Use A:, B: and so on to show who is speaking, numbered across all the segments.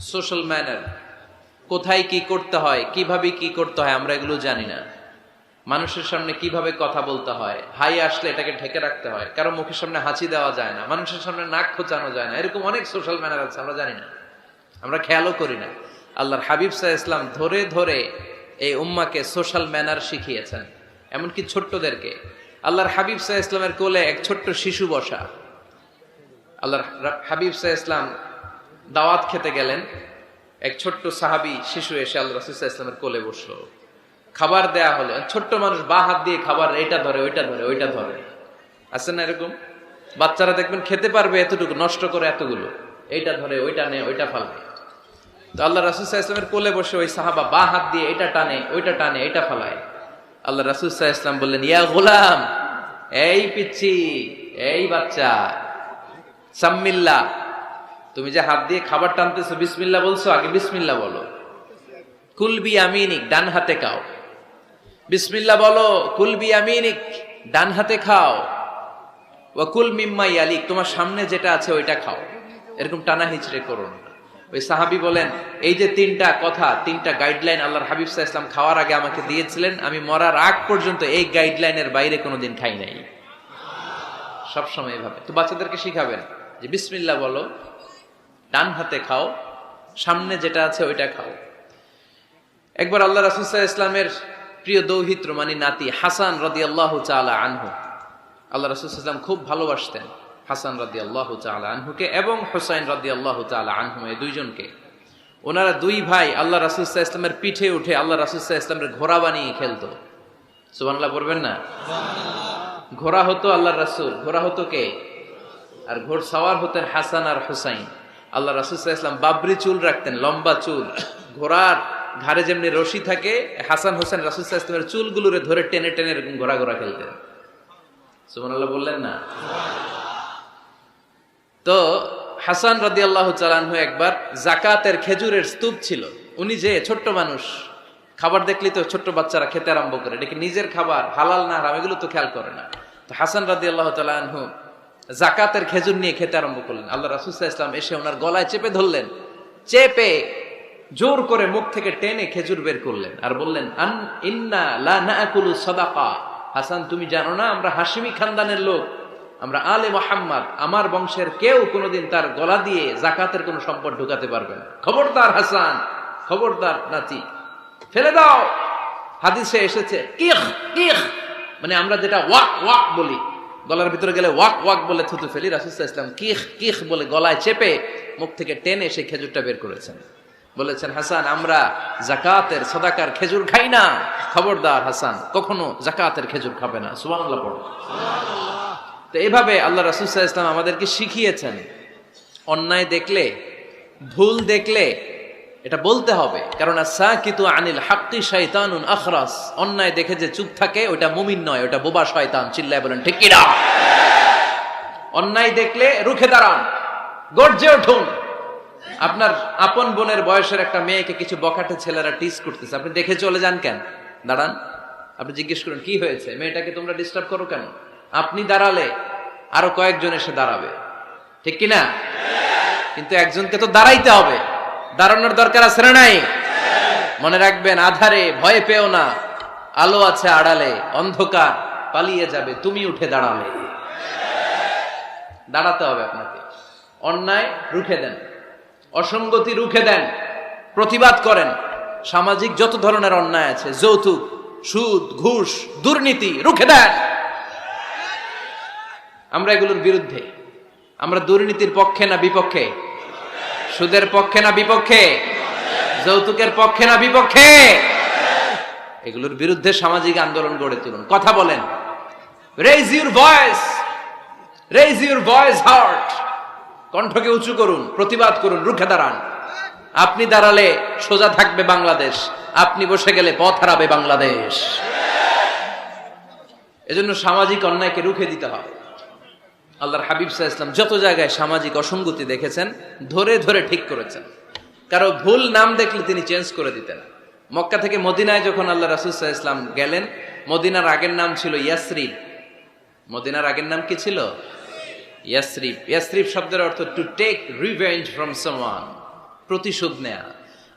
A: Social manner, কোথায় কি করতে হয়, কিভাবে কি করতে হয় আমরা এগুলো জানি না। মানুষের সামনে কিভাবে কথা বলতে হয়, হাই আসলে এটাকে ঢেকে রাখতে হয়, কারো মুখের সামনে হাঁচি দেওয়া যায় না, মানুষের সামনে নাক খোঁচানো যায় না, এরকম অনেক সোশ্যাল ম্যানার আছে আমরা জানি না, আমরা খেয়ালও করি না। আল্লাহর হাবিব সাল্লাল্লাহু আলাইহি ওয়াসাল্লাম ধরে ধরে এই উম্মাকে সোশ্যাল ম্যানার শিখিয়েছেন, এমনকি ছোট্টদেরকে। আল্লাহর হাবিব সাল্লাল্লাহু আলাইহি ওয়াসাল্লামের কোলে এক ছোট্ট শিশু বসা। আল্লাহর হাবিব সাল্লাল্লাহু আলাইহি ওয়াসাল্লাম দাওয়াত খেতে গেলেন, এক ছোট্ট সাহাবী শিশু এসে আল্লাহ রাসূল সাল্লাল্লাহু আলাইহি ওয়াসাল্লামের কোলে বসলো। খাবার দেয়া হলো, ছোট্ট মানুষ বা হাত দিয়ে খাবার এটা ধরে ওইটা ধরে ওইটা ধরে, আছে না এরকম? বাচ্চারা দেখবেন খেতে পারবে এতটুকু, নষ্ট করে এতগুলো, এইটা ধরে ওইটা নেয় ওইটা ফালায়। তো আল্লাহ রাসূল সাল্লাল্লাহু আলাইহি ওয়াসাল্লামের কোলে বসে ওই সাহাবা বা হাত দিয়ে এটা টানে ওইটা টানে এটা ফালায়। আল্লাহ রাসূল সাল্লাল্লাহু আলাইহি ওয়াসাল্লাম বললেন, ইয়া গোলাম, এই পিচ্চি, এই বাচ্চা, সাম্মিল্লাহ, তুমি যে হাত দিয়ে খাবার টানতেছো বিসমিল্লাহ বলছো, আগে বিসমিল্লাহ বলো। কুল বিয়ামিনিক, ডান হাতে খাও, বিসমিল্লাহ বলো। কুল বিয়ামিনিক, ডান হাতে খাও। ওয়া কুল মিম্মা ইয়ালিক, তোমার সামনে যেটা আছে ওইটা খাও। এরকম টানা হিচড়ে করো না। ওই সাহাবী বলেন, এই যে তিনটা কথা, তিনটা গাইডলাইন আল্লাহর হাবিব সাল্লাল্লাহু আলাইহি ওয়াসাল্লাম খাওয়ার আগে আমাকে দিয়েছিলেন, আমি মরার আগ পর্যন্ত এই গাইডলাইনের বাইরে কোনোদিন খাই নাই। সবসময় এভাবে তো বাচ্চাদেরকে শিখাবেন যে বিসমিল্লাহ বলো, ডান হাতে খাও, সামনে যেটা আছে ওইটা খাও। একবার আল্লাহ রাসূল সাল্লাল্লাহু আলাইহি ওয়াসাল্লামের প্রিয় দৌহিত্র মানে নাতি হাসান রাদিয়াল্লাহু তাআলা আনহু, আল্লাহ রাসূল সাল্লাল্লাহু আলাইহি ওয়াসাল্লাম খুব ভালোবাসতেন হাসান রাদিয়াল্লাহু তাআলা আনহুকে এবং হুসাইন রাদিয়াল্লাহু তাআলা আনহু, এই দুইজনকে। ওনারা দুই ভাই আল্লাহ রাসূল সাল্লাল্লাহু আলাইহি ওয়াসাল্লামের পিঠে উঠে আল্লাহ রাসূল সাল্লাল্লাহু আলাইহি ওয়াসাল্লামের ঘোড়া বানিয়ে খেলতো। সুবহানাল্লাহ পড়বেন না? ঘোড়া হতো আল্লাহর রাসূল, ঘোড়া হতো কে? আর ঘোড়সওয়ার হতেন হাসান আর হুসাইন। আল্লাহ রাসূল সাল্লাল্লাহু আলাইহি ওয়াসাল্লাম বাবরি চুল রাখতেন, লম্বা চুল, ঘোড়ার ঘাড়ে যেমনি রশি থাকে, হাসান হোসেন রাসূল সাল্লাল্লাহু আলাইহি ওয়াসাল্লামের চুলগুলোরে ধরে টেনে টেনে এরকম ঘোড়া ঘোড়া খেলতেন। সুবহানাল্লাহ বললেন না? তো হাসান রাদিয়াল্লাহু তাআলা আনহু একবার যাকাতের খেজুরের স্তূপ ছিল, উনি যে ছোট্ট মানুষ, খাবার দেখলেই তো ছোট্ট বাচ্চারা খেতে আরম্ভ করে, এটা কি নিজের খাবার, হালাল না হারাম এগুলো তো খেয়াল করে না। তো হাসান রাদিয়াল্লাহু তাআলা আনহু যাকাতের খেজুর নিয়ে খেতে আরম্ভ করলেন। আল্লাহ রাসূল সাল্লাল্লাহু আলাইহি ওয়াসাল্লাম এসে ওনার গলায় চেপে ধরলেন, চেপে জোর করে মুখ থেকে টেনে খেজুর বের করলেন আর বললেন, আন ইন্না লা নাকুলু সাদাকা, হাসান তুমি জানো না আমরা হাশিমি খানদানের লোক, আমরা আলে মুহাম্মদ, আমার বংশের কেউ কোনোদিন তার গলা দিয়ে যাকাতের কোনো সম্পদ ঢুকাতে পারবে না। খবরদার হাসান, খবরদার নাতি, ফেলে দাও। হাদিসে এসেছে কিখ কিখ, মানে আমরা যেটা ওয়াক ওয়াক বলি, গলার ভিতরে গেলে ওয়াক ওয়াক বলে থুতু ফেলি, রাসূল সাল্লাল্লাহু আলাইহি ওয়াসাল্লাম কিখ কিখ বলে গলায় চেপে মুখ থেকে টেনে সেই খেজুরটা বের করেছেন। বলেছেন, হাসান আমরা যাকাতের সাদাকার খেজুর খাই না, খবরদার হাসান কখনো যাকাতের খেজুর খাবে না। সুবহানাল্লাহ পড়ো। তো এভাবে আল্লাহ রাসূল সাল্লাল্লাহু আলাইহি ওয়াসাল্লাম আমাদেরকে শিখিয়েছেন, অন্যায় দেখলে, ভুল দেখলে এটা বলতে হবে, কারণ আস-সাকিতু আনিল হাক্কি শাইতানুন আখরাস, অন্যায় দেখে যে চুপ থাকে ওটা মুমিন নয়, ওটা বোবা শয়তান। চিল্লায় বলেন ঠিক কি না? অন্যায় দেখলে রুখে দাঁড়ান, গর্জে উঠুন। আপনার আপন বোনের বয়সের একটা মেয়েকে কিছু বখাটে ছেলেরা টিজ করতেছে, আপনি দেখে চলে যান কেন? দাঁড়ান, আপনি জিজ্ঞেস করুন কি হয়েছে, মেয়েটাকে তোমরা ডিস্টার্ব করো কেন? আপনি দাঁড়ালে আরো কয়েকজন এসে দাঁড়াবে, ঠিক কি না? কিন্তু একজনকে তো দাঁড়াইতে হবে, দাঁড়ানোর দরকার আছে না নাই? মনে রাখবেন, আধারে ভয় পেও না, আলো আছে আড়ালে, অন্ধকার পালিয়ে যাবে তুমি উঠে দাঁড়ালে। দাঁড়াতে হবে আপনাকে। অন্যায় রুখে দেন, অসঙ্গতি রুখে দেন, প্রতিবাদ করেন। সামাজিক যত ধরনের অন্যায় আছে, যৌতুক, সুদ, ঘুষ, দুর্নীতি, রুখে দেন। আমরা এগুলোর বিরুদ্ধে। আমরা দুর্নীতির পক্ষে না বিপক্ষে? সুদের পক্ষে না বিপক্ষে? যৌতুকের পক্ষে না বিপক্ষে? এগুলোর বিরুদ্ধে সামাজিক আন্দোলন গড়ে তুলুন, কথা বলেন। Raise your voice, raise your voice heart, কণ্ঠকে উঁচু করুন, প্রতিবাদ করুন, রুখে দাঁড়ান। আপনি দাঁড়ালে সোজা থাকবে বাংলাদেশ, আপনি বসে গেলে পথ হারাবে বাংলাদেশ। এজন্য সামাজিক অন্যায়কে রুখে দিতে হবে। আল্লাহর হাবিব সাল্লাল্লাহু আলাইহি ওয়াসাল্লাম যত জায়গায় সামাজিক অসঙ্গতি দেখেছেন ধরে ধরে ঠিক করেছেন। কারো ভুল নাম দেখলে তিনি চেঞ্জ করে দিতেন। মক্কা থেকে মদিনায় যখন আল্লাহ রাসূল সাল্লাল্লাহু আলাইহি ওয়াসাল্লাম গেলেন, মদিনার আগের নাম ছিল ইয়াসরিব। মদিনার আগের নাম কি ছিল? ইয়াসরিব। ইয়াসরিব শব্দের অর্থ to take revenge from someone, প্রতিশোধ নেয়া।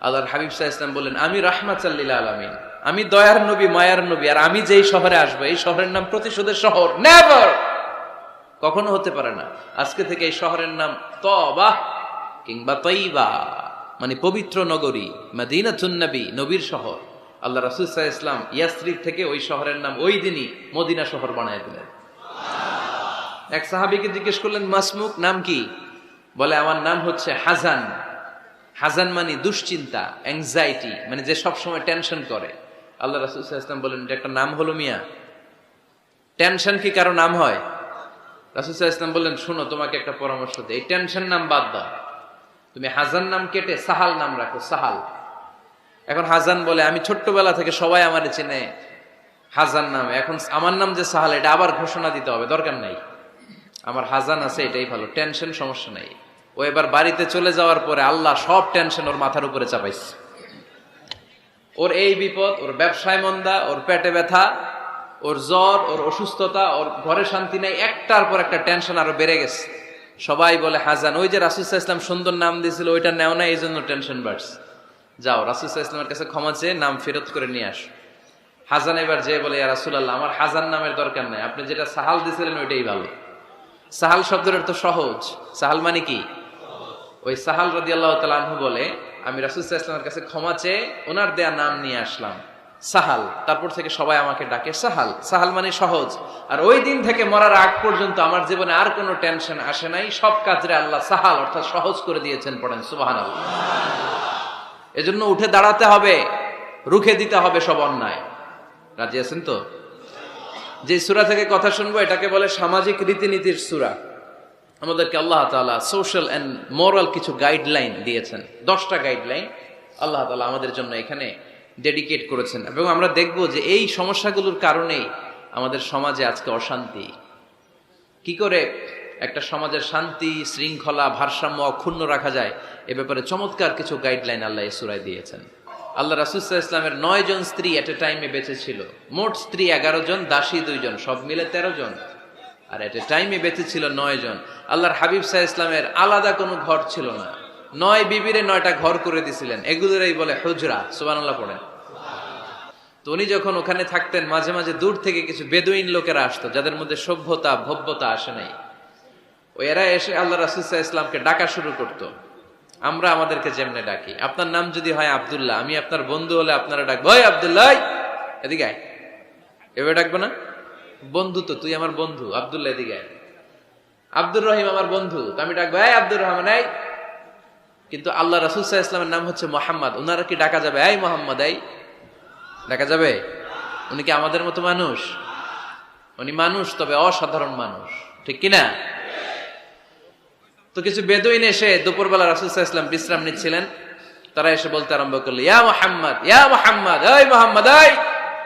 A: আল্লাহর হাবিব সাল্লাল্লাহু আলাইহি ওয়াসাল্লাম বললেন, আমি রাহমাতাল লিল আলামিন, আমি দয়ার নবী, মায়ার নবী, আর আমি যেই শহরে আসবো এই শহরের নাম প্রতিশোধের শহর। নেভার, কখনো হতে পারে না। আজকে থেকে এই শহরের নাম তবা কিংবা তৈবা, মানে পবিত্র নগরী, মদিনাতুন নবী, নবীর শহর। আল্লাহ রাসূল সাল্লাল্লাহু আলাইহি ওয়াসাল্লাম ইয়াসরিব থেকে ওই শহরের নাম ওই দিনই মদিনা শহর বানায় দিলেন। এক সাহাবীকে জিজ্ঞেস করলেন, মাসমুক, নাম কি? বলে, আমার নাম হচ্ছে হাজান। হাজান মানে দুশ্চিন্তা, অ্যাংজাইটি, মানে যে সব সময় টেনশন করে। আল্লাহ রাসূল সাল্লাল্লাহু আলাইহি ওয়াসাল্লাম বলেন, এটা একটা নাম হলো মিয়া? টেনশন কি কারো নাম হয়? রাসূল সাল্লাল্লাহু আলাইহি ওয়াসাল্লাম বললেন, শোনো, তোমাকে একটা পরামর্শ দেই, এই টেনশন নাম বাদ দাও, তুমি হাজান নাম কেটে সাহাল নাম রাখো, সাহাল। এখন হাজান বলে, আমি ছোট্টবেলা থেকে সবাই আমারে চেনে হাজান নামে, এখন আমার নাম যে সাহাল এটা আবার ঘোষণা দিতে হবে, দরকার নাই, আমার হাজান আছে, এটাই ভালো, টেনশন, সমস্যা নাই। ও এবার বাড়িতে চলে যাওয়ার পরে আল্লাহ সব টেনশন ওর মাথার উপরে চাপাইছে। ওর এই বিপদ, ওর ব্যবসায় মন্দা, ওর পেটে ব্যথা, ওর জ্বর, ওর অসুস্থতা, ওর ঘরে শান্তি নাই, একটার পর একটা টেনশন আরো বেড়ে গেছে। সবাই বলে হাজান, ওই যে রাসূল সাল্লাল্লাহু আলাইহি ওয়াসাল্লাম সুন্দর নাম দিয়েছিল ওইটা নেও না, এই জন্য টেনশন বাড়ছে। যাও রাসূল সাল্লাল্লাহু আলাইহি ওয়াসাল্লামের কাছে ক্ষমা চেয়ে নাম ফেরত করে নিয়ে আসো। হাজান এবার যে বলে, ইয়া রাসূলুল্লাহ, আমার হাজান নামের দরকার নাই, আপনি যেটা সাহাল দিয়েছিলেন ওইটাই ভালো। সাহাল শব্দের অর্থ সহজ। সাহাল মানে কি? ওই সাহাল রাদিয়াল্লাহু তাআলা আনহু বলে, আমি রাসূল সাল্লাল্লাহু আলাইহি ওয়াসাল্লামের কাছে ক্ষমা চেয়ে ওনার দেয়া নাম নিয়ে আসলাম, সাহাল। তারপর থেকে সবাই আমাকে ডাকে সাহাল। সাহাল মানে সহজ। আর ওই দিন থেকে মরার আগ পর্যন্ত আমার জীবনে আর কোনো টেনশন আসে নাই, সব কাজরে আল্লাহ সাহাল অর্থাৎ সহজ করে দিয়েছেন। পড়েন সুবহানাল্লাহ। এজন্য উঠে দাঁড়াতে হবে, রুখে দিতে হবে সব অন্যায়। রাজি আছেন তো? যে সূরা থেকে কথা শুনবো এটাকে বলে সামাজিক রীতিনীতির সূরা। আমাদেরকে আল্লাহ তাআলা সোশ্যাল এন্ড মোরাল কিছু গাইডলাইন দিয়েছেন, 10টা গাইডলাইন আল্লাহ তাআলা আমাদের জন্য এখানে ডেডিকেট করেছেন। এবং আমরা দেখব যে এই সমস্যাগুলোর কারণেই আমাদের সমাজে আজকে অশান্তি। কি করে একটা সমাজের শান্তি, শৃঙ্খলা, ভারসাম্য অক্ষুণ্ণ রাখা যায়, এ ব্যাপারে চমৎকার কিছু গাইডলাইন আল্লাহ এই সূরায় দিয়েছেন। আল্লাহ রাসূল সাল্লাল্লাহু আলাইহি ওয়াসাল্লামের 9 জন স্ত্রী এট এ টাইমে বেঁচে ছিল। মোট স্ত্রী 11 জন, দাসী 2 জন, সব মিলে 13 জন। আর এট এ টাইমে বেঁচে ছিল 9 জন। আল্লাহর হাবিব সাল্লাল্লাহু আলাইহি ওয়াসাল্লামের আলাদা কোনো ঘর ছিল না। 9 বিবিরে 9টা ঘর করে দিয়েছিলেন। এগুলোরই বলে হুজরা। সুবহানাল্লাহ পড়েন। তো উনি যখন ওখানে থাকতেন, মাঝে মাঝে দূর থেকে কিছু বেদুইন লোকেরা আসতো, যাদের মধ্যে সভ্যতা, ভব্যতা আসে নাই। এরা এসে আল্লাহ রাসূল সাল্লাল্লাহু আলাইহি ওয়াসাল্লামকে ডাকা শুরু করতো। আমরা আমাদেরকে যেমনে ডাকি, আপনার নাম যদি হয় আব্দুল্লাহ, আমি আপনার বন্ধু হলে আপনারা ডাকবো, ওই আব্দুল্লাহ এদিকে আয়। এভাবে ডাকবো না? বন্ধু তো, তুই আমার বন্ধু, আব্দুল্লাহ এদিকে আয়। আব্দুর রহিম আমার বন্ধু, তো আমি ডাকবো, এই আব্দুর রহমান এই। কিন্তু আল্লাহ রাসূল সাল্লাল্লাহু আলাইহি ওয়াসাল্লামের নাম হচ্ছে মুহাম্মদ, ওনারা কি ডাকা যাবে এই মুহাম্মদ এই? ডাকা যাবে? উনি কি আমাদের মতো মানুষ? উনি মানুষ, তবে অসাধারণ মানুষ, ঠিক কিনা? তো কিছু বেদুইন এসে দুপুরবেলা রাসূল সাল্লাল্লাহু আলাইহি ওয়াসাল্লাম বিশ্রাম নিচ্ছিলেন, তারা এসে বলতে আরম্ভ করলো, ইয়া মুহাম্মদ, ইয়া মুহাম্মদ, এই মুহাম্মদ এই,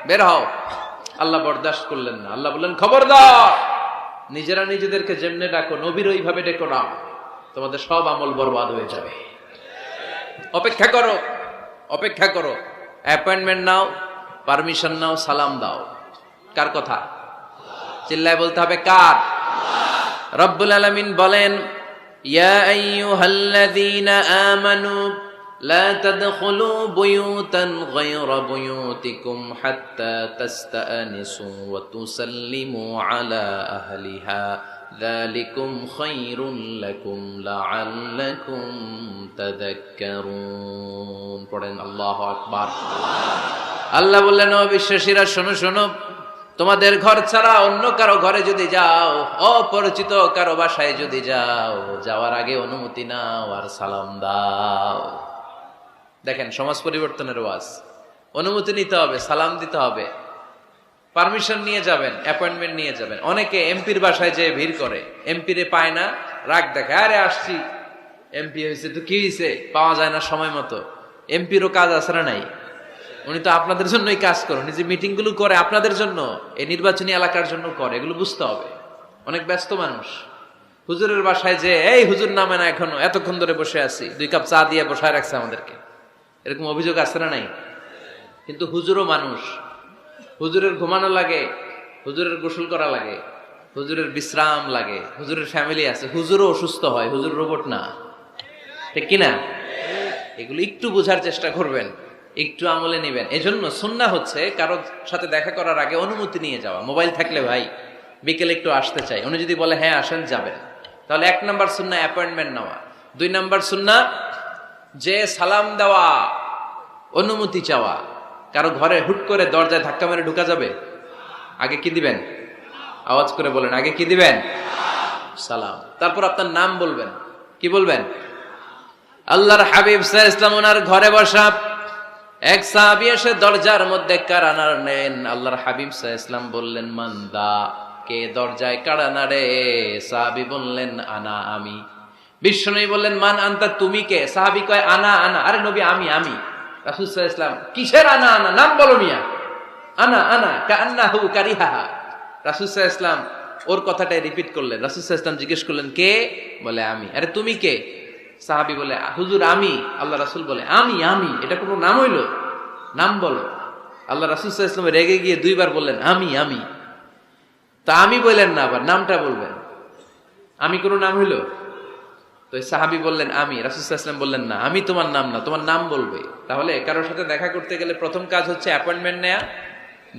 A: বের হও। আল্লাহ বরদাস্ত করলেন না। আল্লাহ বললেন, খবরদার, নিজেরা নিজেদেরকে যেমনে ডাকো নবীর ওইভাবে ডেকো না, তোমাদের সব আমল বরবাদ হয়ে যাবে। অপেক্ষা করো, অপেক্ষা করো, অ্যাপয়েন্টমেন্ট নাও, পারমিশন নাও, সালাম দাও। কার কথা? চিল্লায় বলতে হবে কার? রব্বুল আলামিন বলেন, ইয়া আইয়ুহাল্লাযীনা আমানু লা তাদখুলু বুয়ুতান গায়রা বুয়ুতিকুম হাত্তা তাস্তানিসু ওয়া তুসাল্লিমু আলা আহলিহা যালিকুম খায়রুল লাকুম লাআল্লাকুম তাযাক্কারুন। পড়েন আল্লাহু আকবার। আল্লাহ বললেন, ও বিশ্বাসীরা শোনো শোনো, তোমাদের ঘর ছাড়া অন্য কারো ঘরে যদি যাও, অপরিচিত কারো বাসায় যদি যাও, যাওয়ার আগে অনুমতি নাও আর সালাম দাও। দেখেন সমাজ পরিবর্তনের ওয়াজ। অনুমতি নিতে হবে, সালাম দিতে হবে, পারমিশন নিয়ে যাবেন, অ্যাপয়েন্টমেন্ট নিয়ে যাবেন। অনেকে এমপির বাসায় যেয়ে ভিড় করে, এমপিরে পায় না, রাগ দেখে, আরে আসছি, এমপি হয়েছে তো কি হয়েছে, পাওয়া যায় না সময় মতো। এমপিরও কাজ আছে না নাই? উনি তো আপনাদের জন্যই কাজ করেন, উনি যে মিটিং গুলো করে আপনাদের জন্য, এই নির্বাচনী এলাকার জন্য করে, এগুলো বুঝতে হবে। অনেক ব্যস্ত মানুষ। হুজুরের বাসায় যে, এই হুজুর নামে না এখনো, এতক্ষণ ধরে বসে আছি, 2 কাপ চা দিয়ে বসায় রাখছে আমাদেরকে, এরকম অভিযোগ আছে না নাই? কিন্তু হুজুরও মানুষ, হুজুরের ঘুমানো লাগে, হুজুরের গোসল করা লাগে, হুজুরের বিশ্রাম লাগে, হুজুরের ফ্যামিলি আছে, হুজুরও অসুস্থ হয়, হুজুর রোবট না, ঠিক কিনা? এগুলো একটু বোঝার চেষ্টা করবেন, একটু আমলে নেবেন। এজন্য সুন্নাহ হচ্ছে কারো সাথে দেখা করার আগে অনুমতি নিয়ে যাওয়া। মোবাইল থাকলে ভাই বিকেলে একটু আসতে চাই, উনি যদি বলে হ্যাঁ আসেন, যাবেন। তাহলে 1 নাম্বার সুন্নাহ অ্যাপয়েন্টমেন্ট নেওয়া। 2 নাম্বার সুন্নাহ যে সালাম দেওয়া, অনুমতি চাওয়া। কারো ঘরে হুট করে দরজায় ধাক্কা মেরে ঢুকা যাবে? আগে কি দিবেন? আওয়াজ করে বলেন, আগে কি দিবেন? সালাম। তারপর আপনার নাম বলবেন। কি বলবেন? আল্লাহর হাবিব সাল্লাল্লাহু আলাইহি ওয়াসাল্লাম ওনার ঘরে বসা, এক সাহাবী এসে দরজার মধ্যে কাড়া নাড়লেন। আল্লাহর হাবিব সাল্লাল্লাহু আলাইহি ওয়াসাল্লাম বললেন, মান্দা, কে দরজায় কাড়া নাড়ে? সাহাবী বললেন, আনা, আমি। বিশ্বনবী বললেন, মান আনতা, তুমি কে? সাহাবী কয়, আনা আনা। আরে নবী, আমি। রাসূল সাল্লাল্লাহু আলাইহি ওয়াসাল্লাম, কিসের আনা আনা? নাম বলো মিয়া। আনা আনা কান্নাহু কারিহাহা। রাসূল সাল্লাল্লাহু আলাইহি ওয়াসাল্লাম ওর কথাটাই রিপিট করলেন। রাসূল সাল্লাল্লাহু আলাইহি ওয়াসাল্লাম জিজ্ঞেস করলেন, কে? বলে, আমি। আরে তুমি কে? সাহাবী বলে, হুজুর আমি। আল্লাহ রাসূল বলে, আমি। এটা কোনো নাম হইল? নাম বলো। আল্লাহ রাসূল সাল্লাল্লাহু আলাইহি ওয়াসাল্লাম রেগে গিয়ে 2 বার বললেন, আমি। তা আমি বললেন না, আবার নামটা বলবেন। আমি কোনো নাম হইল? তো সাহাবী বললেন, আমি। রাসূল সাল্লাল্লাহু আলাইহি ওয়াসাল্লাম বললেন, না, আমি তোমার নাম না, তোমার নাম বলবে। তাহলে কারোর সাথে দেখা করতে গেলে প্রথম কাজ হচ্ছে অ্যাপয়েন্টমেন্ট নেওয়া।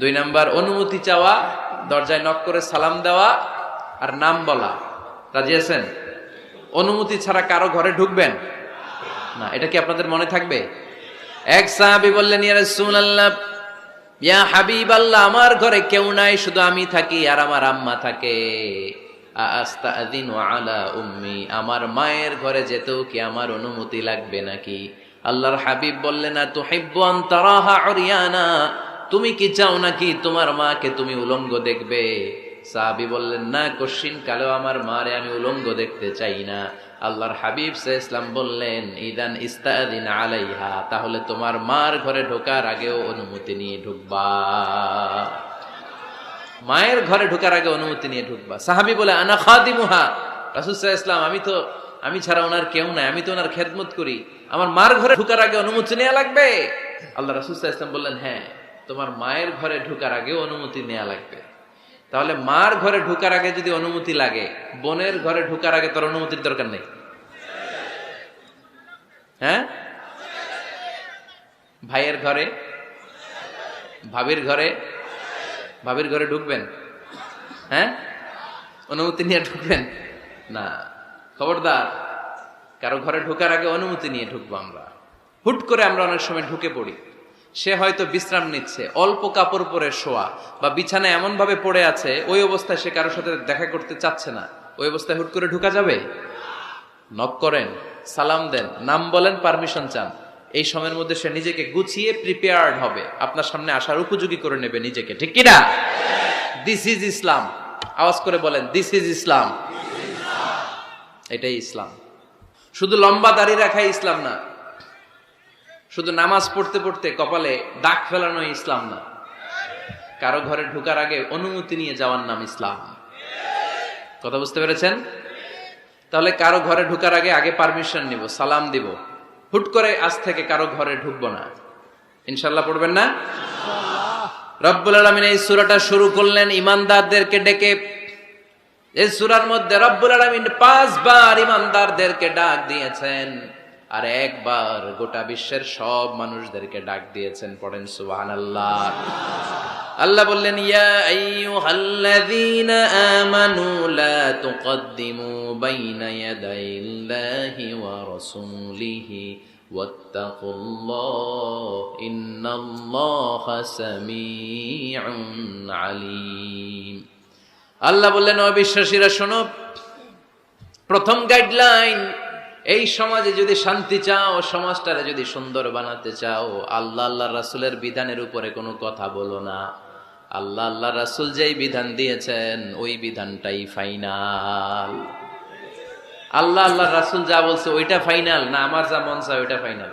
A: 2 নাম্বার অনুমতি চাওয়া, দরজায় নক করে সালাম দেওয়া, আর নাম বলা। রাজি আছেন? অনুমতি ছাড়া কারো ঘরে ঢুকবেন না। এটা কি আপনাদের মনে থাকবে? এক সাহাবী বললেন, ইয়া রাসূলুল্লাহ, ইয়া হাবিবাল্লাহ, আমার ঘরে কেউ নাই, শুধু আমি থাকি আর আমার আম্মা থাকে। আস্তাযিনু আলা উম্মি, আমার মায়ের ঘরে যেতেও কি আমার অনুমতি লাগবে নাকি? আল্লাহর হাবিব বললেন, তুহিব্বু আন তারাহা উরিয়ানা, তুমি কি চাও নাকি তোমার মাকে তুমি উলঙ্গ দেখবে? সাহাবী বললেন, না, কশিন কালেও আমার মারে আমি উলঙ্গ দেখতে চাই না। আল্লাহর হাবিব সাল্লাল্লাহু আলাইহি ওয়াসাল্লাম বললেন, ইদান ইস্তাযিন আলাইহা, তাহলে তোমার মার ঘরে ঢোকার আগেও অনুমতি নিয়ে ঢুকবা। মায়ের ঘরে ঢোকার আগে অনুমতি নিয়ে ঢুকবা। সাহাবী বলে, আনা খাদিমুহা, রাসূল সাল্লাল্লাহু আলাইহি ওয়াসাল্লাম, আমি ছাড়া ওনার কেউ নাই, আমি তো ওনার খেদমত করি, আমার মার ঘরে ঢোকার আগে অনুমতি নেওয়া লাগবে? আল্লাহ রাসূল সাল্লাল্লাহু আলাইহি ওয়াসাল্লাম বললেন, হ্যাঁ, তোমার মায়ের ঘরে ঢোকার আগেও অনুমতি নেওয়া লাগবে। তাহলে মার ঘরে ঢোকার আগে যদি অনুমতি লাগে, বোনের ঘরে ঢোকার আগে তোর অনুমতির দরকার নেই? হ্যাঁ? ভাইয়ের ঘরে, ভাবির ঘরে ঢুকবেন? হ্যাঁ, অনুমতি নিয়ে ঢুকবেন না। খবরদার, কারো ঘরে ঢোকার আগে অনুমতি নিয়ে ঢুকবো আমরা। হুট করে আমরা অনেক সময় ঢুকে পড়ি। সে হয়তো বিশ্রাম নিচ্ছে, অল্প কাপড় পরে শোয়া, বা বিছানায় এমন ভাবে পড়ে আছে, ওই অবস্থায় সে কারোর সাথে দেখা করতে চাচ্ছে না। ওই অবস্থায় হুট করে ঢুকা যাবে? নক করেন, সালাম দেন, নাম বলেন, পারমিশন চান। এই সময়ের মধ্যে সে নিজেকে গুছিয়ে প্রিপেয়ার্ড হবে, আপনার সামনে আসার উপযোগী করে নেবে নিজেকে। ঠিক কিনা? দিস ইজ ইসলাম। আওয়াজ করে বলেন, দিস ইজ ইসলাম। এটাই ইসলাম। শুধু লম্বা দাড়ি রাখাই ইসলাম না, শুধু নামাজ পড়তে পড়তে কপালে দাগ ফেলানো ইসলাম না। কারো ঘরে ঢোকার আগে অনুমতি নিয়ে যাওয়ার নাম ইসলাম। কথা বুঝতে পেরেছেন? তাহলে কারো ঘরে ঢোকার আগে পারমিশন নিব, সালাম দিব। হুট করে আজ থেকে কারো ঘরে ঢুকবো না। ইনশাআল্লাহ পড়বেন না? রব্বুল আলামিন এই সূরাটা শুরু করলেন ঈমানদারদেরকে ডেকে। এই সূরার মধ্যে রব্বুল আলামিন 5 বার ঈমানদারদেরকে ডাক দিয়েছেন, আর একবার গোটা বিশ্বের সব মানুষদেরকে ডাক দিয়েছেন। পড়েন সুবহানাল্লাহ। আল্লাহ বললেন, ইয়া আইয়ুহাল্লাযীনা আমানু লা তুকদ্দিমু বাইনা ইয়াদাইল্লাহি ওয়া রাসূলিহি ওয়াত্তাকুল্লাহ ইন্নাল্লাহা সামিউন আলীম। আল্লাহ বললেন, ও বিশ্বাসীরা শোনো, প্রথম গাইডলাইন, এই সমাজে যদি শান্তি চাও, সমাজটারে যদি সুন্দর বানাতে চাও, আল্লাহর রাসূলের বিধানের উপরে কোনো কথা বলো না। আল্লাহর রাসূল যেই বিধান দিয়েছেন ওই বিধানটাই ফাইনাল। আল্লাহর রাসূল যা বলছে ওইটা ফাইনাল না আমার যা মন চায় ওইটা ফাইনাল?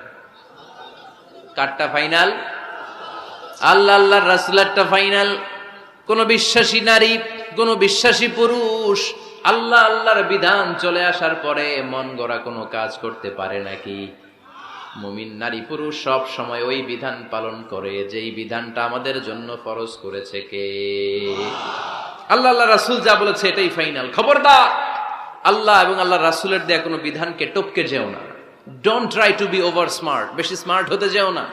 A: কারটা ফাইনাল? আল্লাহর রাসূলেরটা ফাইনাল। কোন বিশ্বাসী নারী, কোন বিশ্বাসী পুরুষ আল্লাহর বিধান চলে আসার পরে মন গড়া কোনো কাজ করতে পারে নাকি? মুমিন নারী পুরুষ সব সময় ওই বিধান পালন করে যেই বিধানটা আমাদের জন্য ফরজ করেছে কে? আল্লাহ রাসূল যা বলেছে এটাই ফাইনাল। খবরদার, আল্লাহ এবং আল্লাহর রাসূলের দেয়া কোনো বিধানকে টপকে যেও না। Don't try to be over smart, বেশি স্মার্ট হতে যেও না।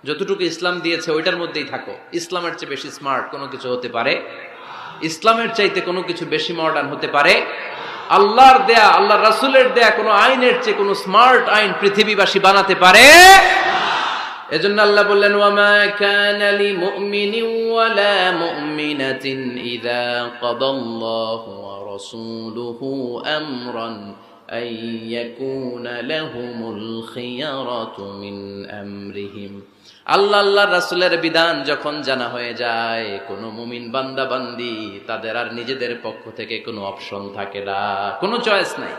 A: যতটুকু ইসলাম দিয়েছে ওইটার মধ্যেই থাকো। ইসলামের চেয়ে বেশি স্মার্ট কোনো কিছু হতে পারে? ইসলামের চাইতে কোনো কিছু বেশি মডার্ন হতে পারে? আল্লাহর দেয়া, আল্লাহ রাসূলের দেয়া কোনো আইনের চেয়ে কোনো স্মার্ট আইন পৃথিবীবাসী বানাতে পারে? এজন্য আল্লাহ বললেন, ওয়ামা কানা লিমুমিনিন ওয়ালা মুমিনাতিন ইযা কাদাল্লাহু ওয়া রাসূলুহু আমরান আন ইয়াকুনা লাহুমুল খিয়ারাতু মিন আমরিহিম। আল্লাহ আল্লাহর রাসূলের বিধান যখন জানা হয়ে যায়, কোনো মুমিন বান্দা বান্দি তাদের আর নিজেদের পক্ষ থেকে কোনো অপশন থাকে না, কোনো চয়েস নাই।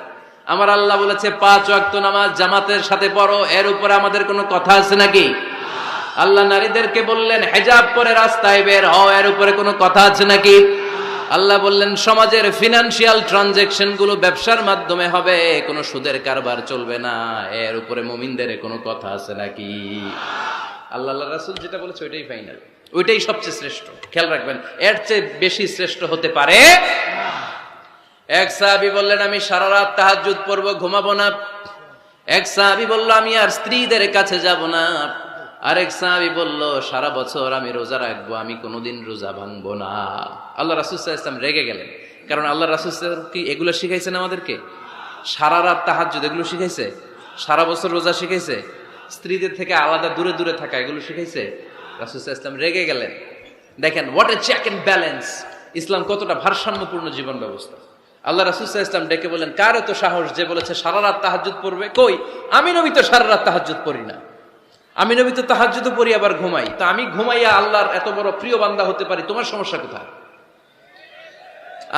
A: আমার আল্লাহ বলেছে 5 ওয়াক্ত নামাজ জামাতের সাথে পড়ো, এর উপরে আমাদের কোনো কথা আছে নাকি? আল্লাহ নারীদেরকে বললেন হিজাব পরে রাস্তায় বের হও, এর উপরে কোনো কথা আছে নাকি? আল্লাহ বললেন সমাজের ফিনান্সিয়াল ট্রানজাকশন গুলো ব্যবসার মাধ্যমে হবে, কোনো সুদের কারবার চলবে না, এর উপরে মুমিনদের কোনো কথা আছে নাকি? আল্লাহ রাসূল যেটা বলেছে ওইটাই ফাইনাল, ওইটাই সবচেয়ে শ্রেষ্ঠ। খেয়াল রাখবেন, এর চেয়ে বেশি শ্রেষ্ঠ হতে পারে? এক সাহাবী বললেন আমি সারা রাত তাহাজ্জুদ পড়ব, ঘুমাবো না। এক সাহাবী বলল আমি আর স্ত্রীদের কাছে যাব না। আরেক সাহাবী বলল সারা বছর আমি রোজা রাখবো, আমি কোনোদিন রোজা ভাঙবো না। আল্লাহ রাসূল সাল্লাল্লাহু আলাইহি ওয়াসাল্লাম রেগে গেলেন, কারণ আল্লাহ রাসূল সাল্লাল্লাহু আলাইহি ওয়াসাল্লাম কি এগুলো শিখাইছেন আমাদেরকে? সারা রাত তাহাজ্জুদ এগুলো শিখাইছে? সারা বছর রোজা শিখাইছে? স্ত্রীদের থেকে আলাদা দূরে দূরে থাকা এগুলো শিখাইছে? রাসূল সাল্লাল্লাহু আলাইহি ওয়াসাল্লাম রেগে গেলেন। দেখেন what a check and balance, ইসলাম কতটা ভারসাম্যপূর্ণ জীবন ব্যবস্থা। আল্লাহ রাসূল সাল্লাল্লাহু আলাইহি ওয়াসাল্লাম ডেকে বলেন, কার এত সাহস যে বলেছে সারা রাত তাহাজ্জুদ পড়বে? কই, আমি নবী তো সারা রাত তাহাজ্জুদ পড়ি না, আমি নবী তো তাহাজ্জুদও পড়ি আবার ঘুমাই, তা আমি ঘুমাইয়া আল্লাহর এত বড় প্রিয় বান্দা হতে পারি, তোমার সমস্যা কোথায়?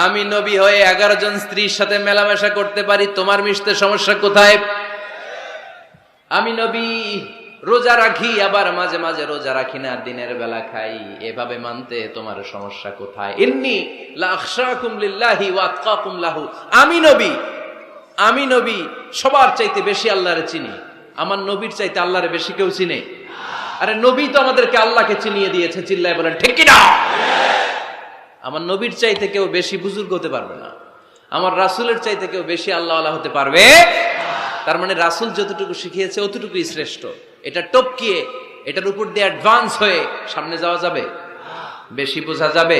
A: আমি নবী হয়ে 11 জন স্ত্রীর সাথে মেলামেশা করতে পারি, তোমার মিশতে সমস্যা কোথায়? আমি নবী রোজা রাখি, আবার মাঝে মাঝে রোজা রাখি না, দিনের বেলা খাই, এভাবে মানতে তোমার সমস্যা কোথায়? ইন্নী লা আখশাকুম লিল্লাহি ওয়া আতকাকুম লাহু, আমি নবী সবার চাইতে বেশি আল্লাহরে চিনি, আমার নবীর চাইতে আল্লাহরে বেশি কেউ চিনে? আরে নবী তো আমাদেরকে আল্লাহকে চিনিয়ে দিয়েছে, চিল্লায় বলেন ঠিক কি না? আমার নবীর চাইতে কেউ বেশি বুজুর্গ হতে পারবে না, আমার রাসূলের চাইতে কেউ বেশি আল্লাহওয়ালা হতে পারবে? তার মানে রাসূল যতটুকু শিখিয়েছে অতটুকুই শ্রেষ্ঠ। এটা টপকিয়ে, এটার উপর দিয়ে অ্যাডভান্স হয়ে সামনে যাওয়া যাবে? বেশি বোঝা যাবে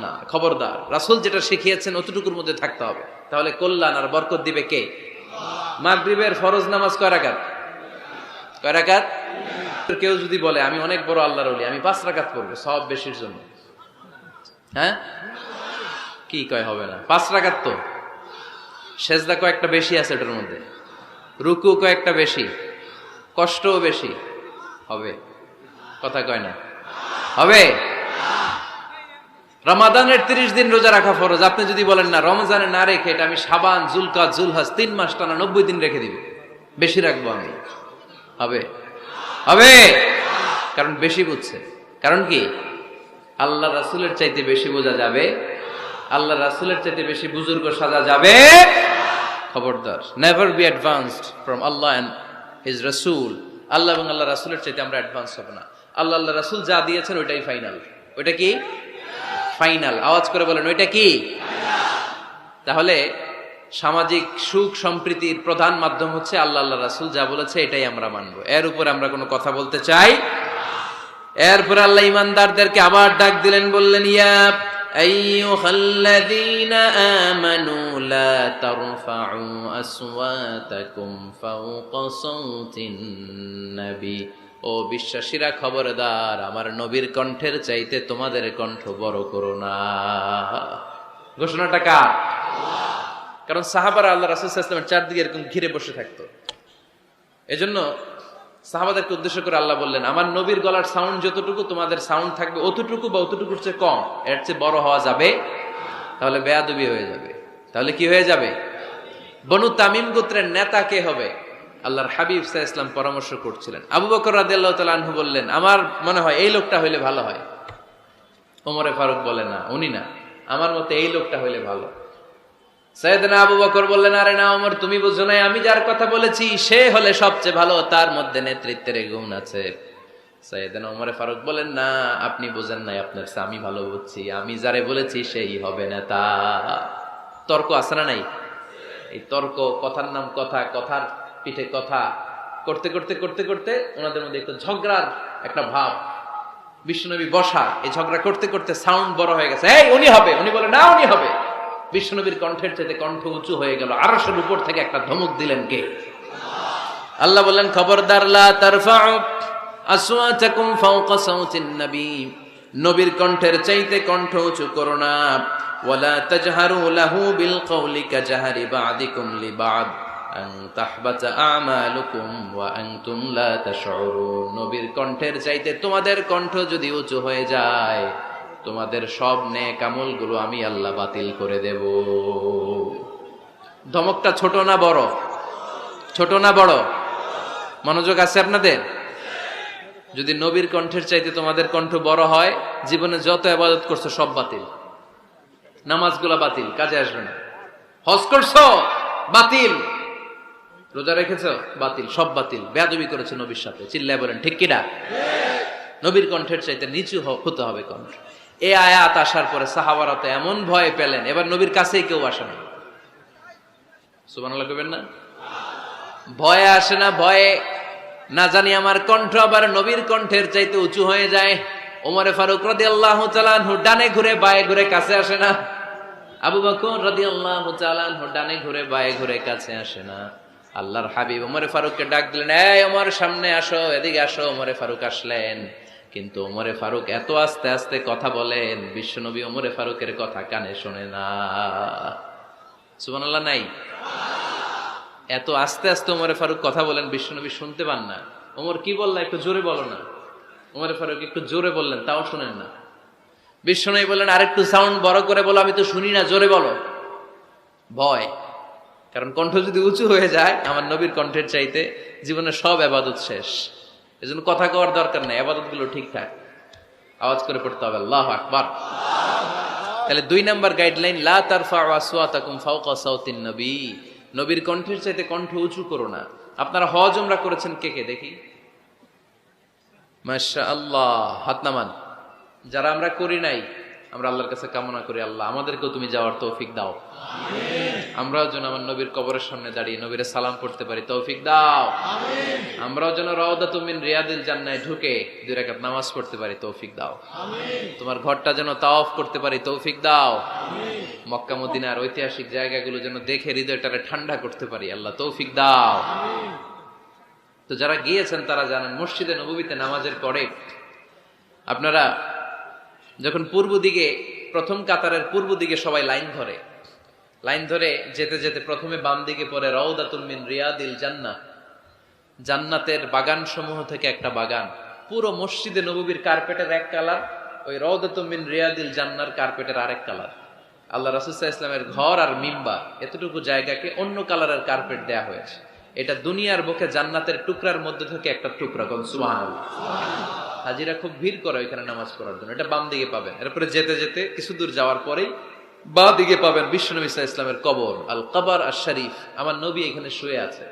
A: না। খবরদার, রাসূল যেটা শিখিয়েছেন অতটুকুর মধ্যে থাকতে হবে, তাহলে কল্যাণ আর বরকত দিবে কে? মাগরিবের ফরজ নামাজ কয় রাকাত? কয় রাকাত? কেউ যদি বলে আমি অনেক বড় আল্লাহর ওলি, আমি 5 রাকাত পড়বো সওয়াব বেশির জন্য, হ্যাঁ কি কয়? হবে না। 5 রাকাত তো, সেজদা কয়েকটা বেশি আছে এটার মধ্যে, রুকু কয়েকটা বেশি, কষ্টও বেশি, হবে? কথা কয় না, হবে? রমাদানের 30 দিন রোজা রাখা ফরজ, আপনি যদি বলেন না রমজানে না রেখে এটা আমি শাবান, জুলকাদ, জুলহজ 3 মাস টানা 90 দিন রেখে দিব, বেশি রাখবো আমি, হবে? হবে, কারণ বেশি বুঝছে। কারণ কি? আল্লাহ রাসূলের চাইতে বেশি বোঝা যাবে, আল্লাহ রাসূলের চাইতে বেশি বুজুর্গ সাজা যাবে? খবরদার, never be advanced from Allah and his রাসূল। আল্লাহ এবং আল্লাহ রাসূলের চাইতে আমরা অ্যাডভান্স হব না। আল্লাহ আল্লাহ রাসূল যা দিয়েছেন ওইটাই ফাইনাল। ওইটা কি ফাইনাল? আওয়াজ করে বলেন ওইটা কি? তাহলে সামাজিক সুখ সম্প্রীতির প্রধান মাধ্যম হচ্ছে আল্লাহ আল্লাহ রাসূল যা বলেছে এটাই আমরা মানবো, এর উপরে আমরা কোনো কথা বলতে চাই। এরপর আল্লাহ ঈমানদারদেরকে আবার ডাক দিলেন, বললেন ইয়া আইয়ুহাল্লাযীনা আমানু লা তারফাউ আসওয়াতাকুম ফাওকা সাওতিন নবী, ও বিশ্বাসীরা খবরদার, আমার নবীর কণ্ঠের চাইতে তোমাদের কণ্ঠ বড় করো না। ঘোষণাটা কার? কারণ সাহাবারা আল্লাহ রাসূল সাল্লাল্লাহু আলাইহি ওয়াসাল্লামের চারদিকে এরকম ঘিরে বসে থাকতো, এজন্য সাহাবাদেরকে উদ্দেশ্য করে আল্লাহ বললেন আমার নবীর গলার সাউন্ড যতটুকু তোমাদের সাউন্ড থাকবে অতটুকু বা অতটুকুর চেয়ে কম, এর চেয়ে বড় হওয়া যাবে তাহলে বেয়াদবি হয়ে যাবে। তাহলে কি হয়ে যাবে? বনু তামিম গোত্রের নেতা কে হবে? আল্লাহর হাবিব সাল্লাল্লাহু আলাইহি ওয়াসাল্লাম পরামর্শ করছিলেন। আবু বকর রাদিয়াল্লাহু তাআলা আনহু বললেন আমার মনে হয় এই লোকটা হইলে ভালো হয়। ওমরে ফারুক বলে না, উনি না, আমার মতে এই লোকটা হইলে ভালো। সাইয়েদনা আবু বকর বললেন আরে না ওমর, তুমি বুঝো নাই, আমি যার কথা বলেছি সে হলে সবচেয়ে ভালো, তার মধ্যে নেতৃত্বের গুণ আছে। সাইয়েদনা ওমরে ফারুক বলেন না, আপনি বুঝেন নাই, আপনার চেয়ে আমি ভালো বুঝছি, আমি যারে বলেছি সেই হবে নেতা। তর্ক আছে না নাই? এই তর্ক, কথার নাম কথা, কথার পিঠে কথা করতে করতে করতে করতে ওনাদের মধ্যে একটু ঝগড়ার একটা ভাব। বিশ্বনবী বসা, এই ঝগড়া করতে করতে সাউন্ড বড় হয়ে গেছে, এই উনি হবে, উনি বলে না উনি হবে। বিশ্বনবীর কণ্ঠের চাইতে কণ্ঠ উঁচু হয়ে গেল, আরশের উপর থেকে একটা ধমক দিলেন কে? আল্লাহ বললেন, খবরদার লা তারফাউ আসওয়াতাকুম ফাওকা সাউতিন নবী, নবীর কণ্ঠের চাইতে কণ্ঠ উঁচু করো না। ওয়ালা তাজহারু লাহু বিল কওলি কাজহারি বা'দিকুম লিবা'দ আন তাহবাতা আমালুকুম ওয়া আনতুম লা তাশউরুন। নবীর কণ্ঠের চাইতে তোমাদের কণ্ঠ যদি উঁচু হয়ে যায়, তোমাদের সব নেক আমলগুলো আমি আল্লাহ বাতিল করে দেব। ধমকটা ছোট না বড়? ছোট না বড়? মনোযোগ আছে আপনাদের? যদি নবীর কণ্ঠের চাইতে তোমাদের কণ্ঠ বড় হয়, জীবনে যত ইবাদত করছো সব বাতিল, নামাজগুলো বাতিল, কাজে আসবে না। হজ করছো বাতিল, রোজা রেখেছো বাতিল, সব বাতিল। বেয়াদবি করেছে নবীর সাথে, চিল্লায় বলেন ঠিক কিনা? নবীর কণ্ঠের চাইতে নিচু হতে হবে কণ্ঠ। এই আয়াত আসার পরে সাহাবারা তো এমন ভয় পেলেন, এবার নবীর কাছেই কেউ আসে না। সুবহানাল্লাহ কইবেন না? ভয়ে আসে না, ভয়ে না জানি আমার কণ্ঠ আবার নবীর কণ্ঠের চাইতে উঁচু হয়ে যায়। ওমরে ফারুক রাদিয়াল্লাহু তাআলা আনহু ডানে ঘুরে বায়ে ঘুরে কাছে আসে না। আবু বকর রাদিয়াল্লাহু তাআলা আনহু ডানে ঘুরে বায়ে ঘুরে কাছে আসে না। আল্লাহর হাবিব ওমরে ফারুককে ডাক দিলেন, এই ওমর সামনে আসো, এদিকে আসো। ওমরে ফারুক আসলেন, কিন্তু ওমরে ফারুক এত আস্তে আস্তে কথা বলেন, বিশ্বনবী ওমরে ফারুকের কথা কানে শোনে না। সুবহানাল্লাহ নাই? এত আস্তে আস্তে ওমরে ফারুক কথা বলেন, বিশ্বনবী শুনতে পান না। ওমর কি বললা, একটু জোরে বলো না। ওমরে ফারুক একটু জোরে বললেন, তাও শুনেন না। বিশ্বনবী বললেন, আরেকটু সাউন্ড বড় করে বলো, আমি তো শুনি না, জোরে বলো। ভয়, কারণ কণ্ঠ যদি উঁচু হয়ে যায় আমার নবীর কণ্ঠের চাইতে, জীবনের সব ইবাদত শেষ। এজন্য কথা কওয়ার দরকার নেই, ইবাদত গুলো ঠিকঠাক আওয়াজ করে পড়তে হবে আল্লাহু আকবার। তাহলে 2 নাম্বার গাইডলাইন, লা তারফাউ আসওয়াতাকুম ফাওকা সাউতিন নবী, নবীর কণ্ঠের চাইতে কণ্ঠ উঁচু করো না। আপনারা হজ উমরা করেছেন কে কে দেখি? মাশাআল্লাহ, হাত নামান। যারা আমরা করি নাই, আমরা আল্লাহর কাছে কামনা করি, আল্লাহ আমাদেরকেও তুমি যাওয়ার তৌফিক দাও। আমরাও যেন আমার নবীর কবরের সামনে দাঁড়িয়ে নবীরে সালাম করতে পারি, তৌফিক দাও। আমরাও যেন রাউদাতুম মিন রিয়াদিল জান্নাহ ঢুকে 2 রাকাত নামাজ পড়তে পারি, তৌফিক দাও। তোমার ঘরটা যেন তাওয়াফ করতে পারি, তৌফিক দাও। মক্কা মদিনার ঐতিহাসিক জায়গাগুলো যেন দেখে হৃদয়টারে ঠান্ডা করতে পারি, আল্লাহ তৌফিক দাও। তো যারা গিয়েছেন তারা জানেন, মসজিদে নববীতে নামাজের পরে আপনারা যখন পূর্ব দিকে, প্রথম কাতারের পূর্ব দিকে সবাই লাইন ধরে যেতে যেতে প্রথমে বাম দিকে পড়ে রাউদাতুম মিন রিয়াদিল জান্নাহ, জান্নাতের বাগান সমূহ থেকে একটা বাগান। পুরো মসজিদে নববীর কার্পেটের এক কালার, ওই রাউদাতুম মিন রিয়াদিল জান্নাহর কার্পেটের আরেক কালার। আল্লাহ রাসূল সাল্লাল্লাহু আলাইহি ওয়াসাল্লামের ঘর আর মিম্বার এতটুকু জায়গাকে অন্য কালারের কার্পেট দেয়া হয়েছে। এটা দুনিয়ার বুকে জান্নাতের টুকরার মধ্যে থেকে একটা টুকরা। কোন সুবহানাল্লাহ। হাজিরা খুব ভিড় করে ওইখানে নামাজ পড়ার জন্য। এটা বাম দিকে পাবেন। এরপরে যেতে যেতে কিছু দূর যাওয়ার পরেই বাঁ দিকে পাবেন বিশ্বনবী সাল্লাল্লাহু আলাইহি ওয়াসাল্লামের কবর, আল কবর আশ শরীফ। আমার নবী এখানে শুয়ে আছে।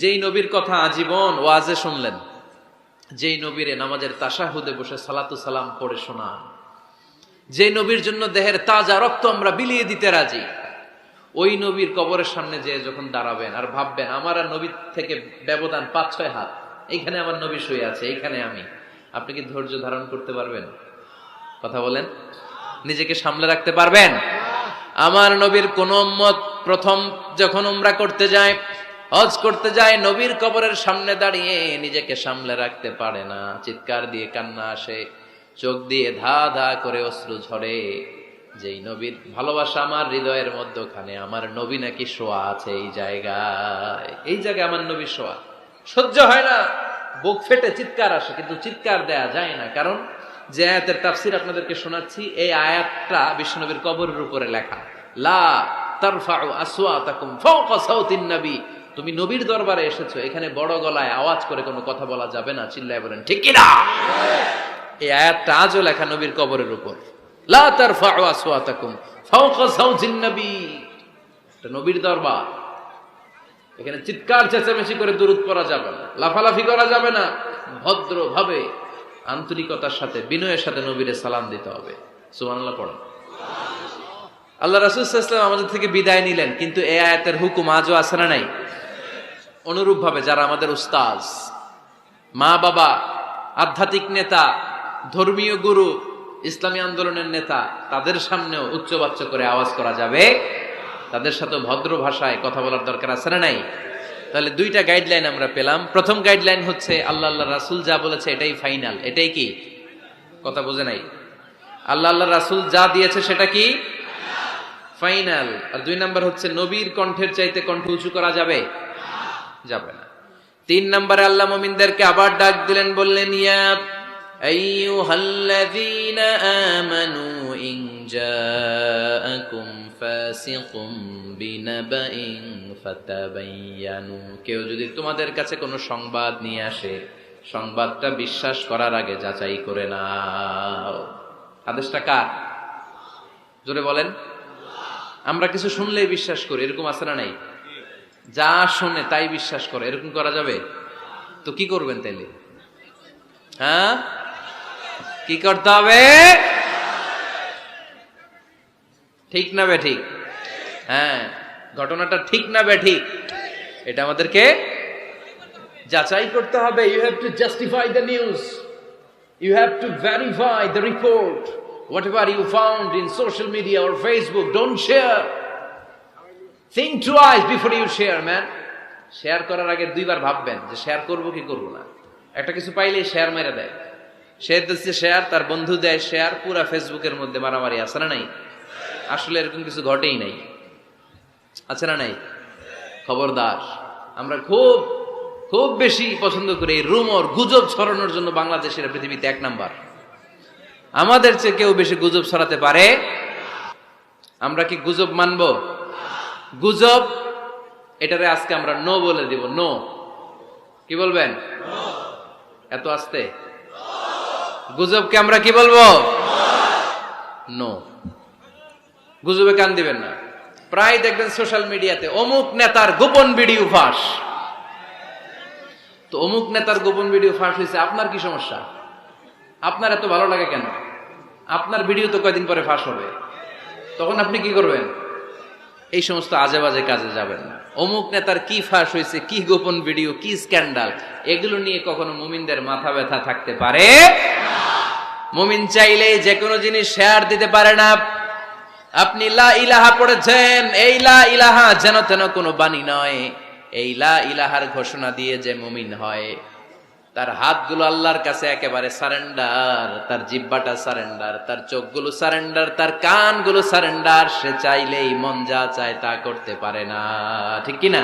A: যেই নবীর কথা আজীবন ওয়াজে শুনলেন, যেই নবীরে নামাজের তাশাহুদে বসে সালাতু সালাম পড়ে শোনান, যেই নবীর জন্য দেহের তাজা রক্ত আমরা বিলিয়ে দিতে রাজি, ওই নবীর কবরের সামনে যে যখন দাঁড়াবেন আর ভাববেন আমার আর নবীর থেকে ব্যবধান 5-6 হাত, এইখানে আমার নবী শুয়ে আছে, এইখানে আমি, আপনি কি ধৈর্য ধারণ করতে পারবেন? কথা বলেন, নিজেকে সামলে রাখতে পারবেন? আমার নবীর কোন উম্মত প্রথম যখন উমরা করতে যায়, হজ করতে যায়, নবীর কবরের সামনে দাঁড়িয়ে নিজেকে সামলে রাখতে পারে না, চিৎকার দিয়ে কান্না আসে, চোখ দিয়ে ধা ধা করে অশ্রু ঝরে। যেই নবীর ভালোবাসা আমার হৃদয়ের মধ্যখানে, আমার নবী নাকি শোয়া আছে এই জায়গায় আমার নবী শোয়া। সহ্য হয় না, বুক ফেটে চিৎকার আসে, কিন্তু চিৎকার দেয়া যায় না। কারণ যে আয়াতের তাফসীর আপনাদেরকে শোনাচ্ছি, এই আয়াতটা বিশ্বনবীর কবরের উপরে লেখা। লা তারফাউ আসওয়াতাকুম ফাওকা সাউতিন নবী, তুমি নবীর দরবারে এসেছো, এখানে বড় গলায় আওয়াজ করে কোনো কথা বলা যাবে না। চিল্লায় বলেন ঠিক কি না? এই আয়াতটা আজও লেখা নবীর কবরের উপর। লা তারফাউ আসওয়াতাকুম ফাওকা সাউতিন নবী, এটা নবীর দরবার, এখানে চিৎকার চেঁচামেচি করে দুরূদ পড়া যাবে না, লাফালাফি করা যাবে না, ভদ্রভাবে আন্তরিকতার সাথে বিনয়ের সাথে নবীরে সালাম দিতে হবে। সুবহানাল্লাহ পড়েন। আল্লাহ রাসূল সাল্লাল্লাহু আলাইহি ওয়াসাল্লাম আমাদের থেকে বিদায় নিলেন, কিন্তু এই আয়াতের হুকুম আজও আছে না নাই? অনুরূপভাবে যারা আমাদের উস্তাজ, মা বাবা, আধ্যাত্মিক নেতা, ধর্মীয় গুরু, ইসলামী আন্দোলনের নেতা, তাদের সামনেও উচ্চবাচ্য করে আওয়াজ করা যাবে, তাদের সাথে ভদ্র ভাষায় কথা বলার দরকার আছে না নাই? তাহলে দুইটা গাইডলাইন আমরা পেলাম। প্রথম গাইডলাইন হচ্ছে আল্লাহ আল্লাহ রাসূল যা বলেছে এটাই ফাইনাল। এটাই কি? কথা বোঝে নাই? আল্লাহ আল্লাহ রাসূল যা দিয়েছে সেটা কি ফাইনাল। আর দুই নাম্বার হচ্ছে নবীর কণ্ঠের চাইতে কণ্ঠ উঁচু করা যাবে? যাবে না। তিন নম্বরে আল্লাহ মুমিনদেরকে আবার ডাক দিলেন, বললেন ইয়া আইয়ুহাল্লাযীনা আমানু ইন জাআকুম ফাসিকুম বিনাবাইন ফাতাবায়ানু। কেউ যদি তোমাদের কাছে কোনো সংবাদ নিয়ে আসে, সংবাদটা বিশ্বাস করার আগে যাচাই করে নাও। আদেশটা কার? জোরে বলেন। আমরা কিছু শুনলেই বিশ্বাস করি, এরকম আছে না নাই? যা শুনে তাই বিশ্বাস করে, এরকম করা যাবে? তো কি করবেন তাইলে? হ্যাঁ, কি করতে হবে? ঠিক না বে ঠিক? হ্যাঁ, ঘটনাটা ঠিক না বে ঠিক, এটা আমাদেরকে যাচাই করতে হবে। You have to justify the news, you have to verify the report. Whatever you found in social media or Facebook, don't share. Think twice before you share, man. Share করার আগে দুইবার ভাববেন যে শেয়ার করব কি করব না। একটা কিছু পাইলে শেয়ার মেরে দেয়, সে দিচ্ছে শেয়ার, তার বন্ধু দেয় শেয়ার, পুরা ফেসবুকের মধ্যে মারামারি আছে না নাই? আসলে এরকম কিছু ঘটেই নাই, আছে না নাই? খবরদার, আমরা খুব খুব বেশি পছন্দ করি এই রুমর, গুজব ছড়ানোর জন্য বাংলাদেশের পৃথিবীতে এক নাম্বার। আমাদের চেয়ে কেউ বেশি গুজব ছড়াতে পারে? আমরা কি গুজব মানব? গুজব এটারে আজকে আমরা নো বলে দিব। নো। কি বলবেন? এত আস্তে? গুজবকে আমরা কি বলবো? নো। গুজবে কান দিবেন না। প্রায় দেখবেন সোশ্যাল মিডিয়াতে অমুক নেতার গোপন ভিডিও ফাঁস। তো অমুক নেতার গোপন ভিডিও ফাঁস হয়েছে, আপনার কি সমস্যা? আপনার এত ভালো লাগে কেন? আপনার ভিডিও তো কয়দিন পরে ফাঁস হবে, তখন আপনি কি করবেন? এই সমস্ত আজে বাজে কাজে যাবেন না। অমুক নেতার কি ফাঁস হয়েছে, কি গোপন ভিডিও, কি স্ক্যান্ডাল, এগুলো নিয়ে কখনো মুমিনদের মাথা ব্যথা থাকতে পারে? মুমিন চাইলেই যে কোনো জিনিস শেয়ার দিতে পারে না। আপনি লা ইলাহা পড়েছেন, এই লা ইলাহা যেন তেন কোনো বাণী নয়। এই লা ইলাহার ঘোষণা দিয়ে যে মুমিন হয়, তার হাতগুলো আল্লাহর কাছে একেবারে সারেন্ডার, তার জিহ্বাটা সারেন্ডার, তার চোখগুলো সারেন্ডার, তার কানগুলো সারেন্ডার। সে চাইলেই মন যা চায় তা করতে পারে না, ঠিক কি না?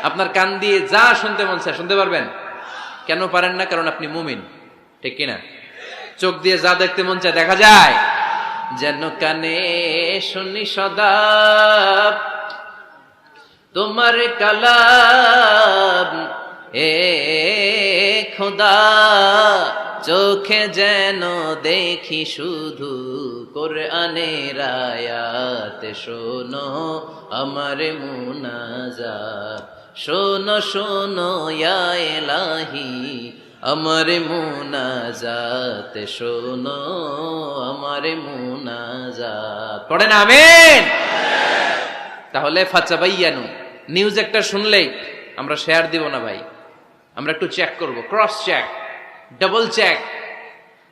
A: আপনার কান দিয়ে যা শুনতে মন চায় শুনতে পারবেন? কেন পারেন না? কারণ আপনি মুমিন, ঠিক কি না? চোখ দিয়ে যা দেখতে মন চায় দেখা যায়। যেন কানে শুনি সদা তোমার কালাম, এ খোদা চোখে যেন দেখি শুধু কোরআনের আয়াত। শোনো আমার মুনাজাত, শোনো শোনো ইয়া ইলাহি আমার মুনাজাত, শোনো আমার মুনাজাত। পড়েন আমিন। তাহলে ফাতাবায়ানু, নিউজ একটা শুনলেই আমরা শেয়ার দিব না ভাই, আমরা একটু চেক করব, ক্রস চেক, ডাবল চেক,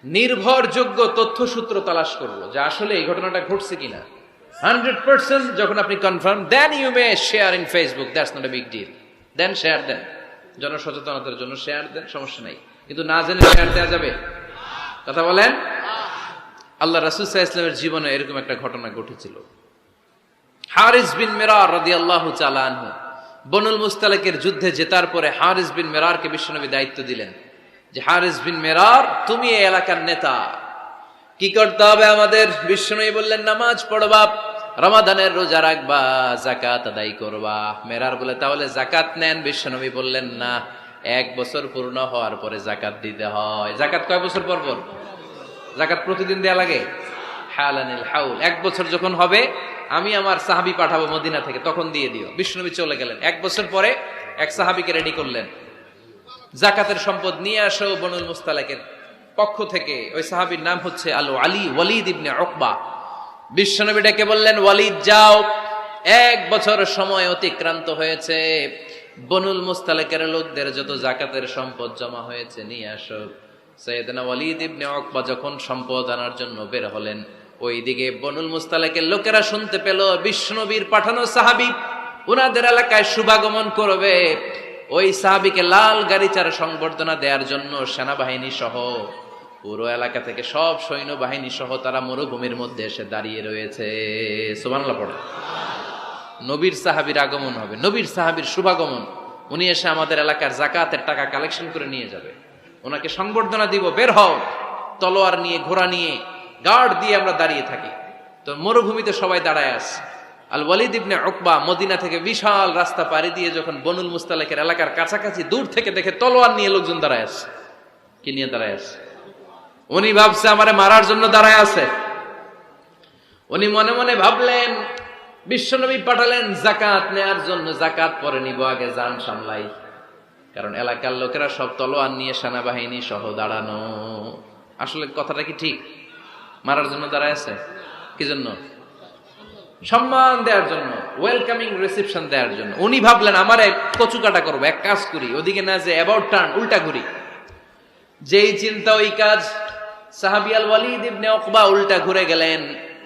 A: নির্ভরযোগ্য তথ্যসূত্র তালাশ করব যে আসলে এই ঘটনাটা ঘটছে কিনা। 100% যখন আপনি confirm, then you may share in Facebook, that's not a big deal. Then share দেন, জনসচেতনতার জন্য শেয়ার দেন, সমস্যা নাই। কিন্তু না জেনে শেয়ার দেওয়া যাবে? কথা বলেন। আল্লাহ রাসূল সাল্লাল্লাহু আলাইহি ওয়াসাল্লামের জীবনে এরকম একটা ঘটনা ঘটেছিল। হারিস বিন মিরার রাদিয়াল্লাহু তাআলা আনহু বনুল মুস্তালিকের যুদ্ধে জেতার পরে হারিস বিন মিরারকে বিশ্বনবী দায়িত্ব দিলেন যে হারিস বিন মিরার, তুমি এই এলাকার নেতা, কি করতে হবে আমাদের? বিশ্বনবী বললেন, নামাজ পড়বা, রমাদানের রোজা রাখবা, যাকাত আদায় করবা। মিরার বলে, তাহলে যাকাত নেন? বিশ্বনবী বললেন, না, 1 বছর পূর্ণ হওয়ার পরে যাকাত দিতে হয়। যাকাত কয় বছর পর পর? যাকাত প্রতিদিন দেয়া লাগে? হালানিল হাউল, 1 বছর যখন হবে আমি আমার সাহাবী পাঠাবো মদিনা থেকে, তখন দিয়ে দিও। বিশ্বনবী চলে গেলেন। 1 বছর পরে এক সাহাবীকে রেডি করলেন, যাকাতের সম্পদ নিয়ে আসো বনুল মুস্তালিকের পক্ষ থেকে। ওই সাহাবীর নাম হচ্ছে আলী ওয়ালিদ ইবনে উকবা। বিশ্বনবী ডেকে বললেন, ওয়ালিদ যাও, 1 বছর সময় অতিক্রান্ত হয়েছে, বনুল মুস্তালিকের লোকদের যত যাকাতের সম্পদ জমা হয়েছে নিয়ে আসো। সাইয়েদনা ওয়ালিদ ইবনে উকবা যখন সম্পদ আনার জন্য বের হলেন, ওইদিকে বনুল মুস্তালিকের লোকেরা শুনতে পেল বিশ্বনবীর পাঠানো সাহাবী উনাদের এলাকায় শুভাগমন করবে। ওই সাহাবীকে লাল গাড়িচার সংবর্ধনা দেওয়ার জন্য সেনাবাহিনী সহ পুরো এলাকা থেকে সব সৈন্যবাহিনী সহ তারা মরুভূমির মধ্যে এসে দাঁড়িয়ে রয়েছে। সুবহানাল্লাহ পড়ে। নবীর সাহাবীর আগমন হবে, নবীর সাহাবীর শুভাগমন। উনি এসে আমাদের এলাকার যাকাতের টাকা কালেকশন করে নিয়ে যাবে, ওনাকে সংবর্ধনা দিব, বের হও। তলোয়ার নিয়ে, ঘোড়া নিয়ে, গার্ড দিয়ে আমরা দাঁড়িয়ে থাকি। তো মরুভূমিতে সবাই দাঁড়ায় আছে। আল ওয়ালিদ ইবনে উকবা মদিনা থেকে বিশাল রাস্তা পাড়ি দিয়ে যখন বনুল মুস্তালিকের এলাকার কাছাকাছি দূর থেকে দেখে তলোয়ার নিয়ে লোকজন দাঁড়ায় আছে। কি নিয়ে দাঁড়ায় আছে? উনি ভাবছে আমারে মারার জন্য দাঁড়ায় আছে। উনি মনে মনে ভাবলেন বিশ্বনবী পাঠালেন যাকাত নেয়ার জন্য, যাকাত পরে নিব, আগে জান সামলাই। কারণ এলাকার লোকেরা সব তলোয়ার নিয়ে সেনাবাহিনী সহ দাঁড়ানো। আসলে কথাটা কি ঠিক? মারার জন্য দাঁড়ায় আছে কি জন্য? সম্মান দেওয়ার জন্য, ওয়েলকামিং রিসেপশন দেওয়ার জন্য। উনি ভাবলেন আমারে কচু কাটা করবো, এক কাজ করি, ওদিকে না যে অ্যাবাউট টার্ন, উল্টা ঘুরি। যেই চিন্তা ওই কাজ। সাহাবী আল ওয়ালিদ ইবনে উকবা উল্টা ঘুরে গেলেন,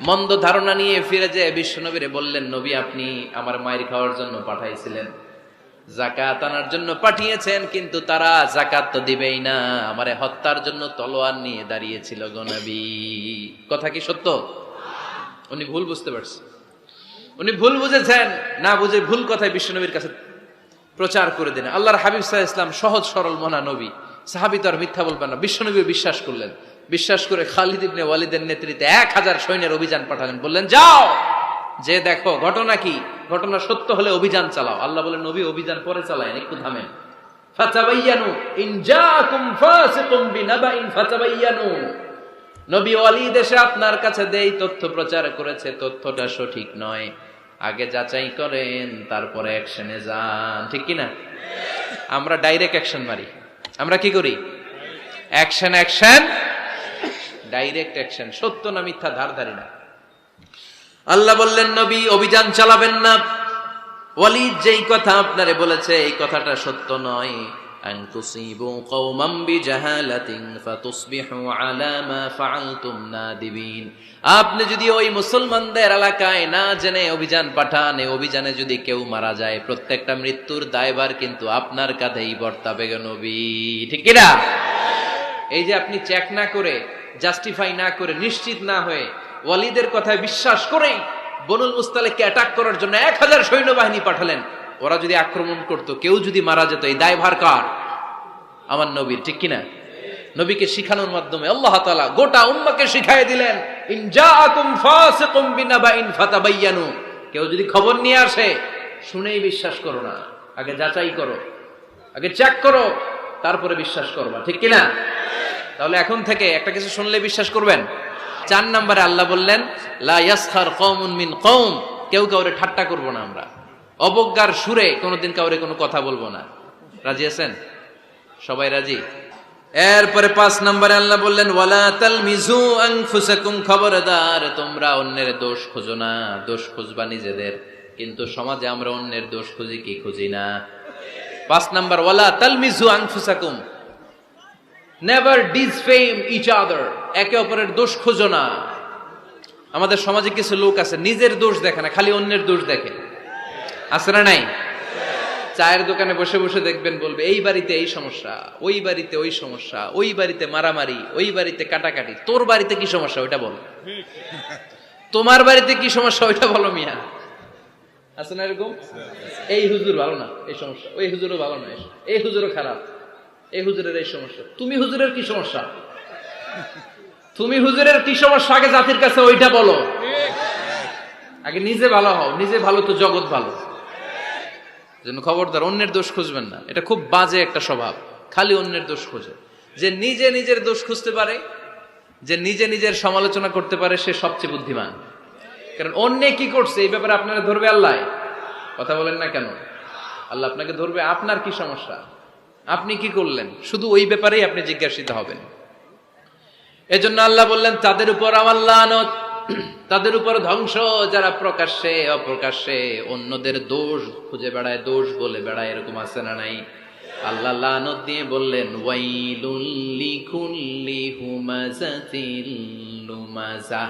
A: মন্দ ধারণা নিয়ে ফিরে যেয়ে বিশ্বনবীরে বললেন, নবী আপনি আমার মায়ের খাওয়ার জন্য পাঠাইছিলেন, যাকাত আনার জন্য পাঠিয়েছেন, কিন্তু তারা যাকাত তো দিবেই না, আমারে হত্যার জন্য তলোয়ার নিয়ে দাঁড়িয়েছিল গো নবী। কথা কি সত্য? উনি ভুল বুঝতে পারছেন, উনি ভুল বুঝেছেন। না বুঝে ভুল কথায় বিশ্বনবীর কাছে প্রচার করে দিলেন। আল্লাহর হাবিব সাল্লাল্লাহু আলাইহি ওয়াসাল্লাম সহজ সরল মনা নবী, সাহাবী তো আর মিথ্যা বলবেন না। বিশ্বনবী বিশ্বাস করলেন। বিশ্বাস করে খালিদ ইবনে ওয়ালিদের নেতৃত্বে 1000 সৈন্যের অভিযান পাঠালেন। বললেন যাও, যে দেখো ঘটনা কি, ঘটনা সত্য হলে অভিযান চালাও। আল্লাহ বলেন নবী অভিযান পরে চালায়েন, একটু থামেন। ফাতাবায়ানু ইন জাআকুম ফাসিকুম বিনাবাইন ফাতাবায়ানু। নবী ওয়ালিদ এসে আপনার কাছে দেই তথ্য প্রচার করেছে, তথ্যটা সঠিক নয়, আগে যাচাই করেন, তারপরে অ্যাকশনে যান। ঠিক কি না? আমরা ডাইরেক্ট অ্যাকশন মারি। আমরা কি করি? Action, action, direct action. সত্য না মিথ্যা ধার ধারি না। আল্লাহ বললেন নবী অভিযান চালাবেন না। ওয়ালিদ যেই কথা আপনারে বলেছে এই কথাটা সত্য নয়। আন তুসিবু কওমান বিজাহালাতিন ফাতুসবিহু আলা মা ফাআলতুম নাদিবিন। আপনি যদি ওই মুসলমানদের এলাকায় না জেনে অভিযান পাঠান, এই অভিযানে যদি কেউ মারা যায়, প্রত্যেকটা মৃত্যুর দায়ভার কিন্তু আপনার কাঁধেই বর্তাবে গো নবী। ঠিক কি না? এই যে আপনি চেক না করে, জাস্টিফাই না করে, নিশ্চিত না হয়ে ওয়ালিদের কথায় বিশ্বাস করেই বনুল মুস্তালিককে অ্যাটাক করার জন্য 1000 সৈন্যবাহিনী পাঠালেন। ওরা যদি আক্রমণ করতো, কেউ যদি মারা যেত, এই দায়ভার কার? আমার নবীর। ঠিক কিনা? নবীকে শিখানোর মাধ্যমে আল্লাহ তাআলা গোটা উম্মাহকে শিখাই দিলেন, ইন জাআকুম ফাসিকুম বিনাবাইন ফাতাবায়ানু। কেউ যদি খবর নিয়ে আসে, শুনেই বিশ্বাস করো না, আগে যাচাই করো, আগে চেক করো, তারপরে বিশ্বাস করবা। ঠিক কিনা? তাহলে এখন থেকে একটা কিছু শুনলে বিশ্বাস করবেন। 4 নম্বরে আল্লাহ বললেন লা ইয়াসখার কওমুন মিন কওম। কেউ কাউরে ঠাট্টা করব না আমরা, অবজ্ঞার সুরে কোনোদিন কাউরে কোনো কথা বলবো না। রাজি আছেন? সবাই রাজি? এরপরে 5 নম্বরে আল্লাহ বললেন ওয়ালা তালমিজু আনফুসাকুম। খবরদার তোমরা অন্যের দোষ খোঁজো না, দোষ খুঁজবা নিজেদের। কিন্তু সমাজে আমরা অন্যের দোষ খুঁজি কি খুঁজি না? 5 নম্বর ওয়ালা তালমিজু আনফুসাকুম, নেভার ডিসফেম ইচ আদার। একে অপরের দোষ খোঁজো না। আমাদের সমাজে কিছু লোক আছে নিজের দোষ দেখে না, খালি অন্যের দোষ দেখে। আছে না নাই? চায়ের দোকানে বসে বসে দেখবেন বলবে এই বাড়িতে এই সমস্যা, ওই বাড়িতে ওই সমস্যা, ওই বাড়িতে মারামারি, ওই বাড়িতে কাটাকাটি। তোর বাড়িতে কি সমস্যা ওইটা বল, তোমার বাড়িতে কি সমস্যা ওইটা বলো মিয়া। আছে না এরকম? এই হুজুর ভালো না, এই সমস্যা, ওই হুজুরও ভালো না, এই হুজুরও খারাপ, এই হুজুরের এই সমস্যা। তুমি হুজুরের কি সমস্যা? তুমি হুজুরের কি সমস্যা আগে জাতির কাছে ওইটা বলো। আগে নিজে ভালো হও, নিজে ভালো তো জগৎ ভালো। যেন খবরদার অন্যের দোষ খুঁজবেন না। এটা খুব বাজে একটা স্বভাব, খালি অন্যের দোষ খোঁজে। যে নিজে নিজের দোষ খুঁজতে পারে, যে নিজে নিজের সমালোচনা করতে পারে, সে সবচেয়ে বুদ্ধিমান। কারণ অন্যে কি করছে এই ব্যাপারে আপনারা ধরবে আল্লাহ। কথা বলেন না কেন? আল্লাহ আপনাকে ধরবে আপনার কি সমস্যা, আপনি কি করলেন, শুধু ওই ব্যাপারেই আপনি জিজ্ঞাসিত হবেন। এজন্য আল্লাহ বললেন তাদের উপর আমার লানত। তাদের উপর ধ্বংস যারা প্রকাশ্যে অপ্রকাশ্যে অন্যদের দোষ খুঁজে বেড়ায়, দোষ বলে বেড়ায়, এরকম আছে না নাই? আল্লাহ লানত দিয়ে বললেন ওয়াইলুল লিকুল্লি হুমাযাতিল লুমাযা,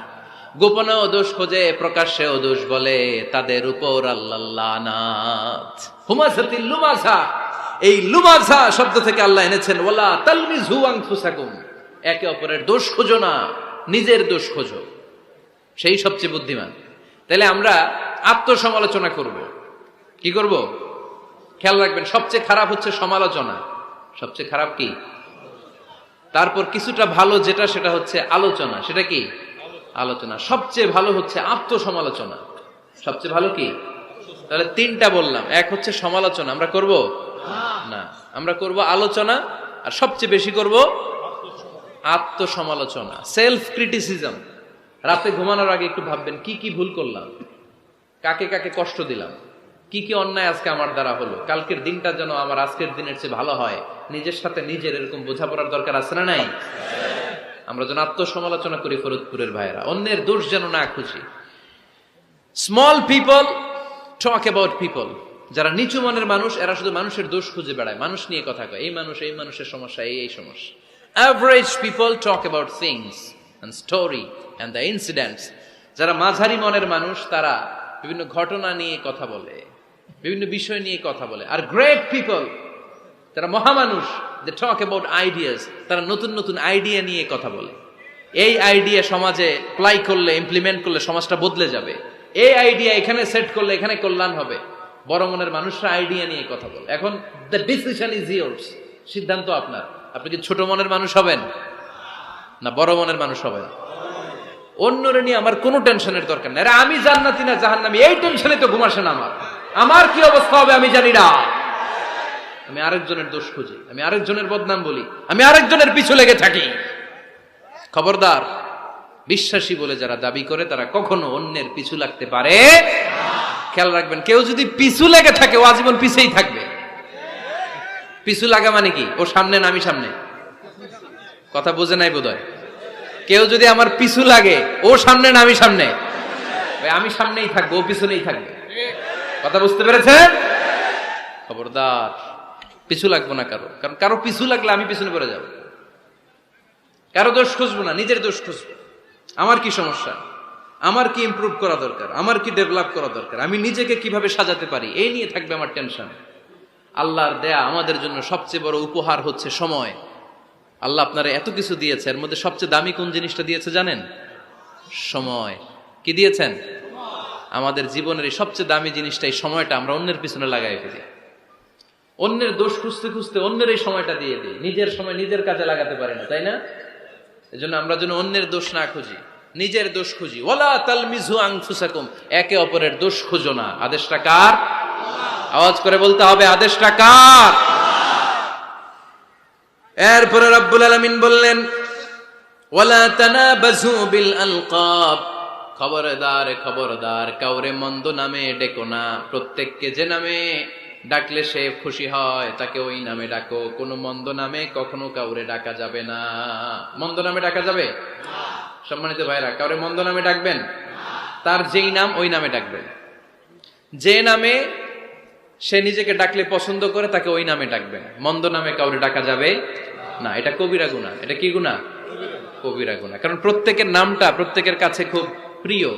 A: গোপনেও দোষ খোঁজে প্রকাশ্যেও দোষ বলে, তাদের উপর আল্লাহ লানাত। হুমাযাতিল লুমাযা, এই লুমাযা শব্দ থেকে আল্লাহ এনেছেন ওয়ালা তালমিযু আনফুসাকুম, একে অপরের দোষ খোঁজো না, নিজের দোষ খোঁজো, সেই সবচেয়ে বুদ্ধিমান। তাহলে আমরা আত্মসমালোচনা করব। কি করব? খেয়াল রাখবেন, সবচেয়ে খারাপ হচ্ছে সমালোচনা। সবচেয়ে খারাপ কি? তারপর কিছুটা ভালো যেটা, সেটা হচ্ছে আলোচনা। সেটা কি? আলোচনা। সবচেয়ে ভালো হচ্ছে আত্মসমালোচনা। সবচেয়ে ভালো কি? তাহলে তিনটা বললাম। এক হচ্ছে সমালোচনা, আমরা করব না, আমরা করব আলোচনা, আর সবচেয়ে বেশি করব আত্মসমালোচনা, সেলফ ক্রিটিসিজম। রাতে ঘুমানোর আগে একটু ভাববেন কি কি ভুল করলাম, কাকে কাকে কষ্ট দিলাম, কি কি অন্যায় আজকে আমার দ্বারা হলো, কালকের দিনটা যেন আমার আজকের দিনের চেয়ে ভালো হয়। নিজের সাথে নিজের এরকম বোঝাপড়ার দরকার আছে না নাই? আমরা যেন আত্মসমালোচনা করি ফরিদপুরের ভাইয়েরা, অন্যের দোষ যেন না খুঁজি। Small people talk about people, যারা নিচু মনের মানুষ এরা শুধু মানুষের দোষ খুঁজে বেড়ায়, মানুষ নিয়ে কথা কয়, এই মানুষ, এই মানুষের সমস্যা, এই সমস্যা। Average people talk about things and story and the incidents. যারা মাঝারি মনের মানুষ তারা বিভিন্ন ঘটনা নিয়ে কথা বলে, বিভিন্ন বিষয় নিয়ে কথা বলে। আর গ্রেট পিপল, তারা মহামানুষ, দে টক অ্যাবাউট আইডিয়াস, তারা নতুন নতুন আইডিয়া নিয়ে কথা বলে। এই আইডিয়া সমাজে অ্যাপ্লাই করলে, ইমপ্লিমেন্ট করলে সমাজটা বদলে যাবে। এই আইডিয়া এখানে সেট করলে এখানে কল্যাণ হবে। বড় মনের মানুষরা আইডিয়া নিয়ে কথা বলে। এখন দ্য ডিসিশন ইজ ইয়ার্স, সিদ্ধান্ত আপনার। আপনি কি ছোট মনের মানুষ হবেন না বড় মনের মানুষ হবেন? অন্যরে নিয়ে আমার কোনো টেনশনের দরকার নেই। আমি জান্নাতি না জাহান্নামী, এই টেনশনে তো ঘুম আসে না আমার। আমার কি অবস্থা হবে আমি জানি না। আমি আরেকজনের দোষ খুঁজি, আমি আরেকজনের বদনাম বলি, আমি আরেকজনের পিছু লেগে থাকি। খবরদার, বিশ্বাসী বলে যারা দাবি করে তারা কখনো অন্যের পিছু লাগতে পারে। খেয়াল রাখবেন, কেউ যদি পিছু লেগে থাকে ও আজীবন পিছেই থাকবে। পিছু লাগা মানে কি? ও সামনে না আমি সামনে? কথা বোঝে নাই বোধহয়। কেউ যদি আমার পিছু লাগে, ও সামনে না আমি সামনে? আমি সামনেই থাকবো, ও পিছনেই থাকবে। কথা বুঝতে পেরেছেন? খবরদার, পিছু লাগবো না কারো, কারণ কারো পিছু লাগলে আমি পিছনে পড়ে যাব। কারো দোষ খুঁজবো না, নিজের দোষ খুঁজবো। আমার কি সমস্যা, আমার কি ইমপ্রুভ করা দরকার, আমার কি ডেভেলপ করা দরকার, আমি নিজেকে কিভাবে সাজাতে পারি, এই নিয়ে থাকবে আমার টেনশন। আল্লাহর দেয়া আমাদের জন্য সবচেয়ে বড় উপহার হচ্ছে সময়। আল্লাহ আপনারা এত কিছু দিয়েছে, এর মধ্যে সবচেয়ে দামি কোন জিনিসটা দিয়েছে জানেন? সময়। কি দিয়েছেন? আমাদের জীবনের এই সবচেয়ে দামি জিনিসটা, এই সময়টা আমরা অন্যের পিছনে লাগাই ফেলি। অন্যের দোষ খুঁজতে খুঁজতে অন্যের এই সময়টা দিয়ে দিই, নিজের সময় নিজের কাজে লাগাতে পারি না, তাই না? এজন্য আমরা যেন অন্যের দোষ না খুঁজি, নিজের দোষ খুঁজি। ওয়ালা তালমিযু আনফুসাকুম, একে অপরের দোষ খুঁজো না। আদেশটা কার? আওয়াজ করে বলতে হবে, আদেশটা কার? এরপরে রব্বুল আলামিন বললেন ওয়ালা তানাবাযু বিল আলকাব, খবরদার খবরদার, কাউরে মন্দ নামে ডেকো না। প্রত্যেককে যে নামে ডাকলে সে খুশি হয় তাকে ওই নামে ডাকো। কোনো মন্দ নামে কখনো কাউরে ডাকা যাবে না। মন্দ নামে ডাকা যাবে না। সম্মানিত ভাইরা, কাউরে মন্দ নামে ডাকবেন? তার যেই নাম ওই নামে ডাকবেন। যে নামে সে নিজেকে ডাকলে পছন্দ করে তাকে ওই নামে ডাকবেন। মন্দ নামে কাউরে ডাকা যাবে না। এটা কবিরা গুনাহ। এটা কি গুনাহ? কবিরা গুনাহ। কারণ প্রত্যেকের নামটা প্রত্যেকের কাছে খুব প্রিয়,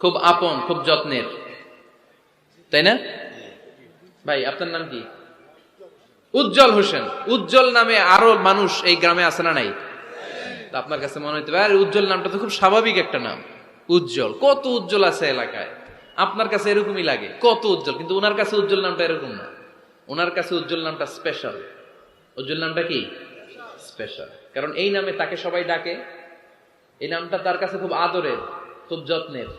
A: খুব আপন, খুব যত্নের, তাই না? ভাই আপনার নাম কি? উজ্জ্বল হোসেন। উজ্জ্বল নামে আরো মানুষ এই গ্রামে আছে না নাই? আপনার কাছে মনে হইতে পারে উজ্জ্বল নামটা তো খুব স্বাভাবিক একটা নাম। উজ্জ্বল, কত উজ্জ্বল আছে এলাকায়, আপনার কাছে এরকমই লাগে, কত উজ্জ্বল। কিন্তু ওনার কাছে উজ্জ্বল নামটা এরকম না, ওনার কাছে উজ্জ্বল নামটা স্পেশাল। উজ্জ্বল নামটা কি? স্পেশাল। কারণ এই নামে তাকে সবাই ডাকে, এই নামটা তার কাছে খুব আদরের, খুব যত্নের।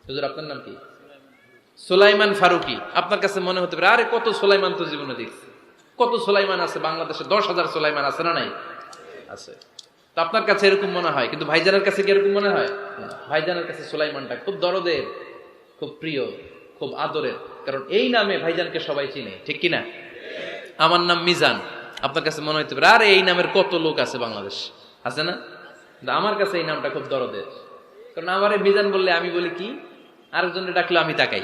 A: হুজুর আপনার নাম কি? সুলাইমান ফারুকি। আপনার কাছে মনে হতে পারে আরে কত সুলাইমান তো জীবনে দেখছি, কত সুলাইমান আছে বাংলাদেশে, 10,000 সুলাইমান আছে না নাই? আছে। তো আপনার কাছে এরকম মনে হয়, কিন্তু ভাইজানের কাছে কি এরকম মনে হয়? ভাইজানের কাছে সুলাইমানটা খুব দরদের, খুব প্রিয়, খুব আদরের। কারণ এই নামে ভাইজানকে সবাই চিনে, ঠিক কিনা? আমার নাম মিজান, আপনার কাছে মনে হতে পারে আরে এই নামের কত লোক আছে বাংলাদেশ, আছে না? আমার কাছে এই নামটা খুব দরদের, কারণ আমারে মিজান বললে আমি বলি কি, আরেকজনে ডাকলে আমি তাকাই,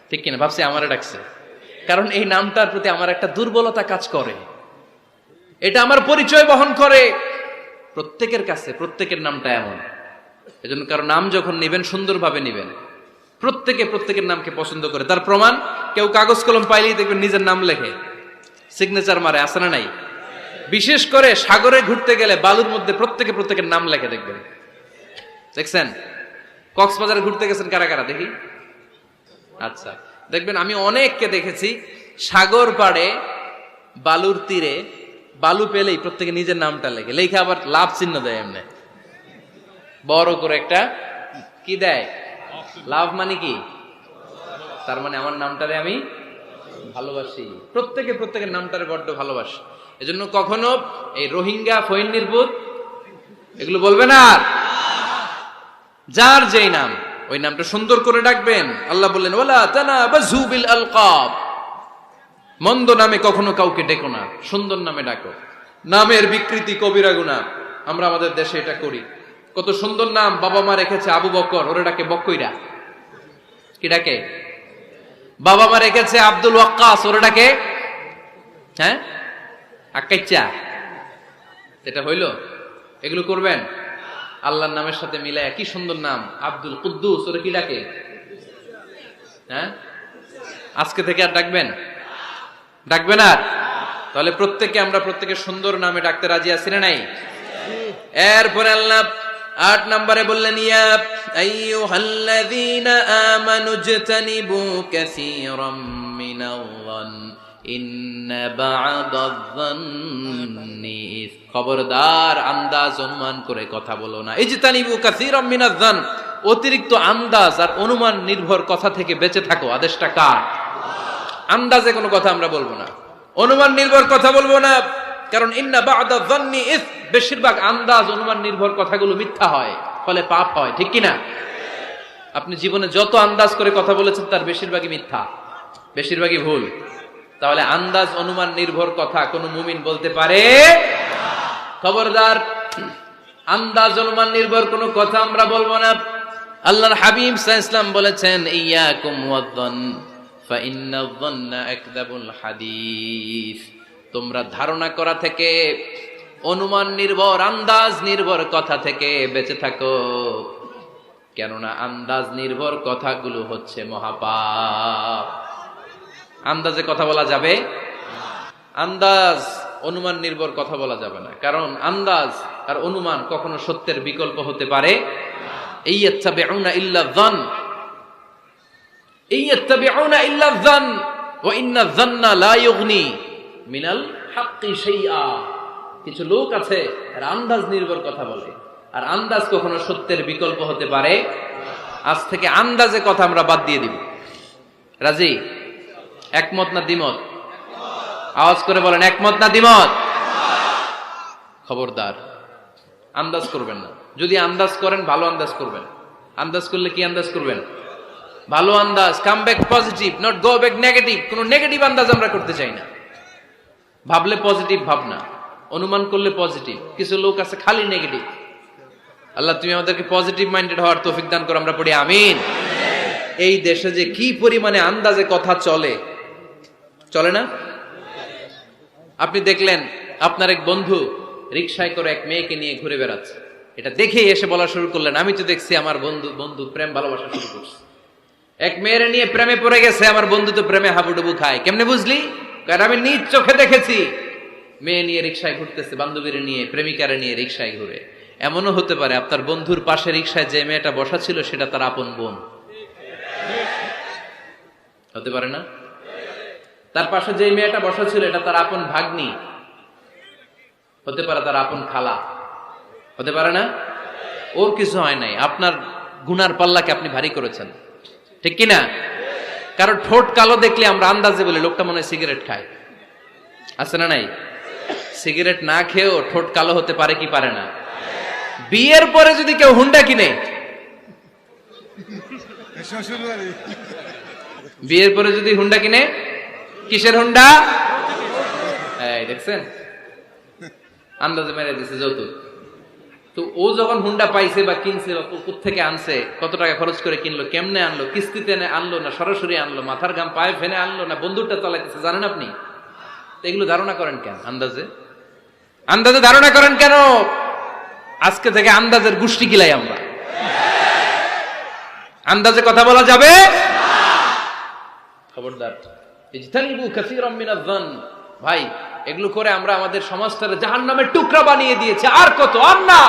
A: ঠিক কিনা? ভাবছি আমারে ডাকছে, কারণ এই নামটার প্রতি আমার একটা দুর্বলতা কাজ করে, এটা আমার পরিচয় বহন করে প্রত্যেকের কাছে। প্রত্যেকের নামটা এমন, এজন্য কারো নাম যখন নিবেন সুন্দরভাবে নিবেন। প্রত্যেকে প্রত্যেকের নামকে পছন্দ করে। তার প্রমাণ, কেউ কাগজ কলম পাইলেই দেখবেন নিজের নাম লেখে, সিগনেচার মারে, আছে না নাই? বিশেষ করে সাগরে ঘুরতে গেলে বালুর মধ্যে প্রত্যেকে প্রত্যেকের নাম লেখে, দেখবেন, দেখছেন? কক্সবাজারে ঘুরতে গেছেন কারা কারা দেখি? আচ্ছা, দেখবেন আমি অনেককে দেখেছি সাগর পাড়ে বালুর তীরে বালু পেলেই প্রত্যেকে নিজের নামটা লেখে, লেখে আবার লাভ চিহ্ন দেয়, এমনি বড় করে একটা কি দেয়, লাভ মানে কি, তার মানে আমার নামটারে আমি ভালোবাসি। প্রত্যেকে প্রত্যেকের নামটারে বড্ড ভালোবাসি। এজন্য কখনো এই রোহিঙ্গা, ফৈন্নির্ভূত এগুলো বলবে না। যার যেই নাম, ওই নামটা সুন্দর করে ডাকবেন। আল্লাহ বললেন, ওয়ালা তানাবাযু বিল আলকাব, মন্দ নামে কখনো কাউকে ডেকো না, সুন্দর নামে ডাকো। নামের বিকৃতি কবিরা গুনাহ, আমরা আমাদের দেশে এটা করি। কত সুন্দর নাম বাবা মা রেখেছে, আবু বকর, ওরে ডাকে বক্কইরা, কি ডাকে? বাবা মা রেখেছে আব্দুল ওয়াক্কাস, ওরে ডাকে হ্যাঁ আক্কাইচা। এটা হইল? এগুলো করবেন? আল্লাহর নামের সাথে মিলায় কি সুন্দর নাম, আব্দুল কুদ্দুস, ওরে কি ডাকে? হ্যাঁ, আজকে থেকে আর ডাকবেন? ডাকবেন আর? তাহলে প্রত্যেককে আমরা প্রত্যেকে সুন্দর নামে ডাকতে রাজি আছি না নাই? এরপরে আল্লাহ 8 নম্বরে বললেন, ইয়া আইয়ুহাল্লাযীনা আমানু জতানিবু কাসীরাম মিনাল-যান ইন্না বা'দায-যান্নি, খবরদার আন্দাজ অনুমান করে কথা বলো না। ইজতানিবু কাসীরাম মিনাজ-যান, অতিরিক্ত আন্দাজ আর অনুমান নির্ভর কথা থেকে বেঁচে থাকো। আদেশটা কার? আন্দাজে কোনো কথা আমরা বলবো না, অনুমান নির্ভর কথা বলবো না, কারণ ইন্না বা'দায-যান্নি ইস, বেশিরভাগ আন্দাজ অনুমান নির্ভর কথাগুলো মিথ্যা হয়, ফলে পাপ হয়, ঠিক কিনা? আপনি জীবনে যত আন্দাজ করে কথা বলেছেন তার বেশিরভাগই মিথ্যা, বেশিরভাগই ভুল। তাহলে আন্দাজ অনুমান নির্ভর কথা কোন মুমিন বলতে পারে? খবরদার, আন্দাজ অনুমান নির্ভর কোন কথা আমরা বলবো না। আল্লাহর হাবিব সাল্লাল্লাহু আলাইহি ওয়াসাল্লাম বলেছেন, ইয়াকুম ওয়ায-যান ফা ইন্নায-যান্না আকযাবুল হাদিস, তোমরা ধারণা করা থেকে, অনুমান নির্ভর, আন্দাজ নির্ভর কথা থেকে বেঁচে থাকো, কেননা আন্দাজ নির্ভর কথাগুলো হচ্ছে মহাপাপ। আন্দাজে কথা বলা যাবে? আন্দাজ অনুমান নির্ভর কথা বলা যাবে না, কারণ আন্দাজ আর অনুমান কখনো সত্যের বিকল্প হতে পারে। ইয়াত্তাবিউনা ইল্লা যান, ইয়াত্তাবিউনা ইল্লা যান ওয়া ইন্না যান্না লা ইউগনি মিনাল হাক্কি শাইআ। কিছু লোক আছে আর আন্দাজ নির্ভর কথা বলে, আর আন্দাজ কখনো সত্যের বিকল্প হতে পারে। আজ থেকে আন্দাজে কথা আমরা বাদ দিয়ে দিব। রাজি? একমত না দ্বিমত? আওয়াজ করে বলেন, একমত না দ্বিমত? খবরদার আন্দাজ করবেন না। যদি আন্দাজ করেন, ভালো আন্দাজ করবেন। আন্দাজ করলে কি আন্দাজ করবেন? ভালো আন্দাজ। Come back positive, not go back negative. কোন নেগেটিভ আন্দাজ আমরা করতে চাই না। ভাবলে পজিটিভ ভাবনা, অনুমান করলে পজিটিভ। কিছু লোক আছে খালি নেগেটিভ। আল্লাহ তুমি আমাদেরকে পজিটিভ মাইন্ডেড হওয়ার তৌফিক দান করো, আমরা পড়ি আমিন। এই দেশে যে কি পরিমাণে আন্দাজে কথা চলে, চলে না? আপনি দেখলেন আপনার এক বন্ধু রিকশায় করে এক মেয়েকে নিয়ে ঘুরে বেড়াচ্ছে, এটা দেখেই এসে বলা শুরু করলেন, আমি তো দেখছি আমার বন্ধু প্রেম ভালোবাসা শুরু করছে, এক মেয়ের নিয়ে প্রেমে পড়ে গেছে, আমার বন্ধু তো প্রেমে হাবুডুবু খায়। কেমনে বুঝলি? কারণ আমি নিজ চোখে দেখেছি। মেয়ে নিয়ে রিকশায় ঘুরতেছে, বান্ধবীর নিয়ে, প্রেমিকারে নিয়ে রিকশায় ঘুরে। এমনও হতে পারে আপনার বন্ধুর পাশে রিকশায় যে মেয়েটা বসা ছিল সেটা তার আপন বোন, হতে পারে না? তার পাশে যে মেয়েটা বসা ছিল এটা তার আপন ভাগ্নি, হতে পারে তার আপন খালা, হতে পারে না? ওর কিছু হয় নাই, আপনার গুনার পাল্লাকে আপনি ভারী করেছেন, ঠিক কিনা? কারণ ঠোঁট কালো দেখলে আমরা আন্দাজে বলি লোকটা মনে হয় সিগারেট খায়, আছে না নাই? সিগারেট না খেয়েও ঠোঁট কালো হতে পারে কি পারে না? বিয়ের পরে যদি কেউ হুন্ডা কিনে, বিয়ের পরে যদি হুন্ডা কিনে, কিসের হুন্ডা? এই দেখছেন, আন্দাজে মেরে দিছে যৌতুক। তো ও যখন হুন্ডা পাইছে বা কিনছে বা থেকে আনছে, কত টাকা খরচ করে কিনলো, কেমনে আনলো, কিস্তিতে আনলো না সরাসরি আনলো, মাথার ঘাম পায়ে ফেনে আনলো না বন্দুকটা চালাইতেছে, জানেন আপনি? এগুলো ধারণা করেন কেন? আন্দাজে ধারণা করেন কেন? আজকে থেকে আন্দাজের গোষ্ঠী কিলাই আমরা। আন্দাজে কথা বলা যাবে, খবরদার। ইজতানিবু কাসীরাম মিনাজ যান। ভাই, এগুলো করে আমরা আমাদের সমাজটাকে জাহান্নামের টুকরা বানিয়ে দিয়েছি। আর কত? আর না,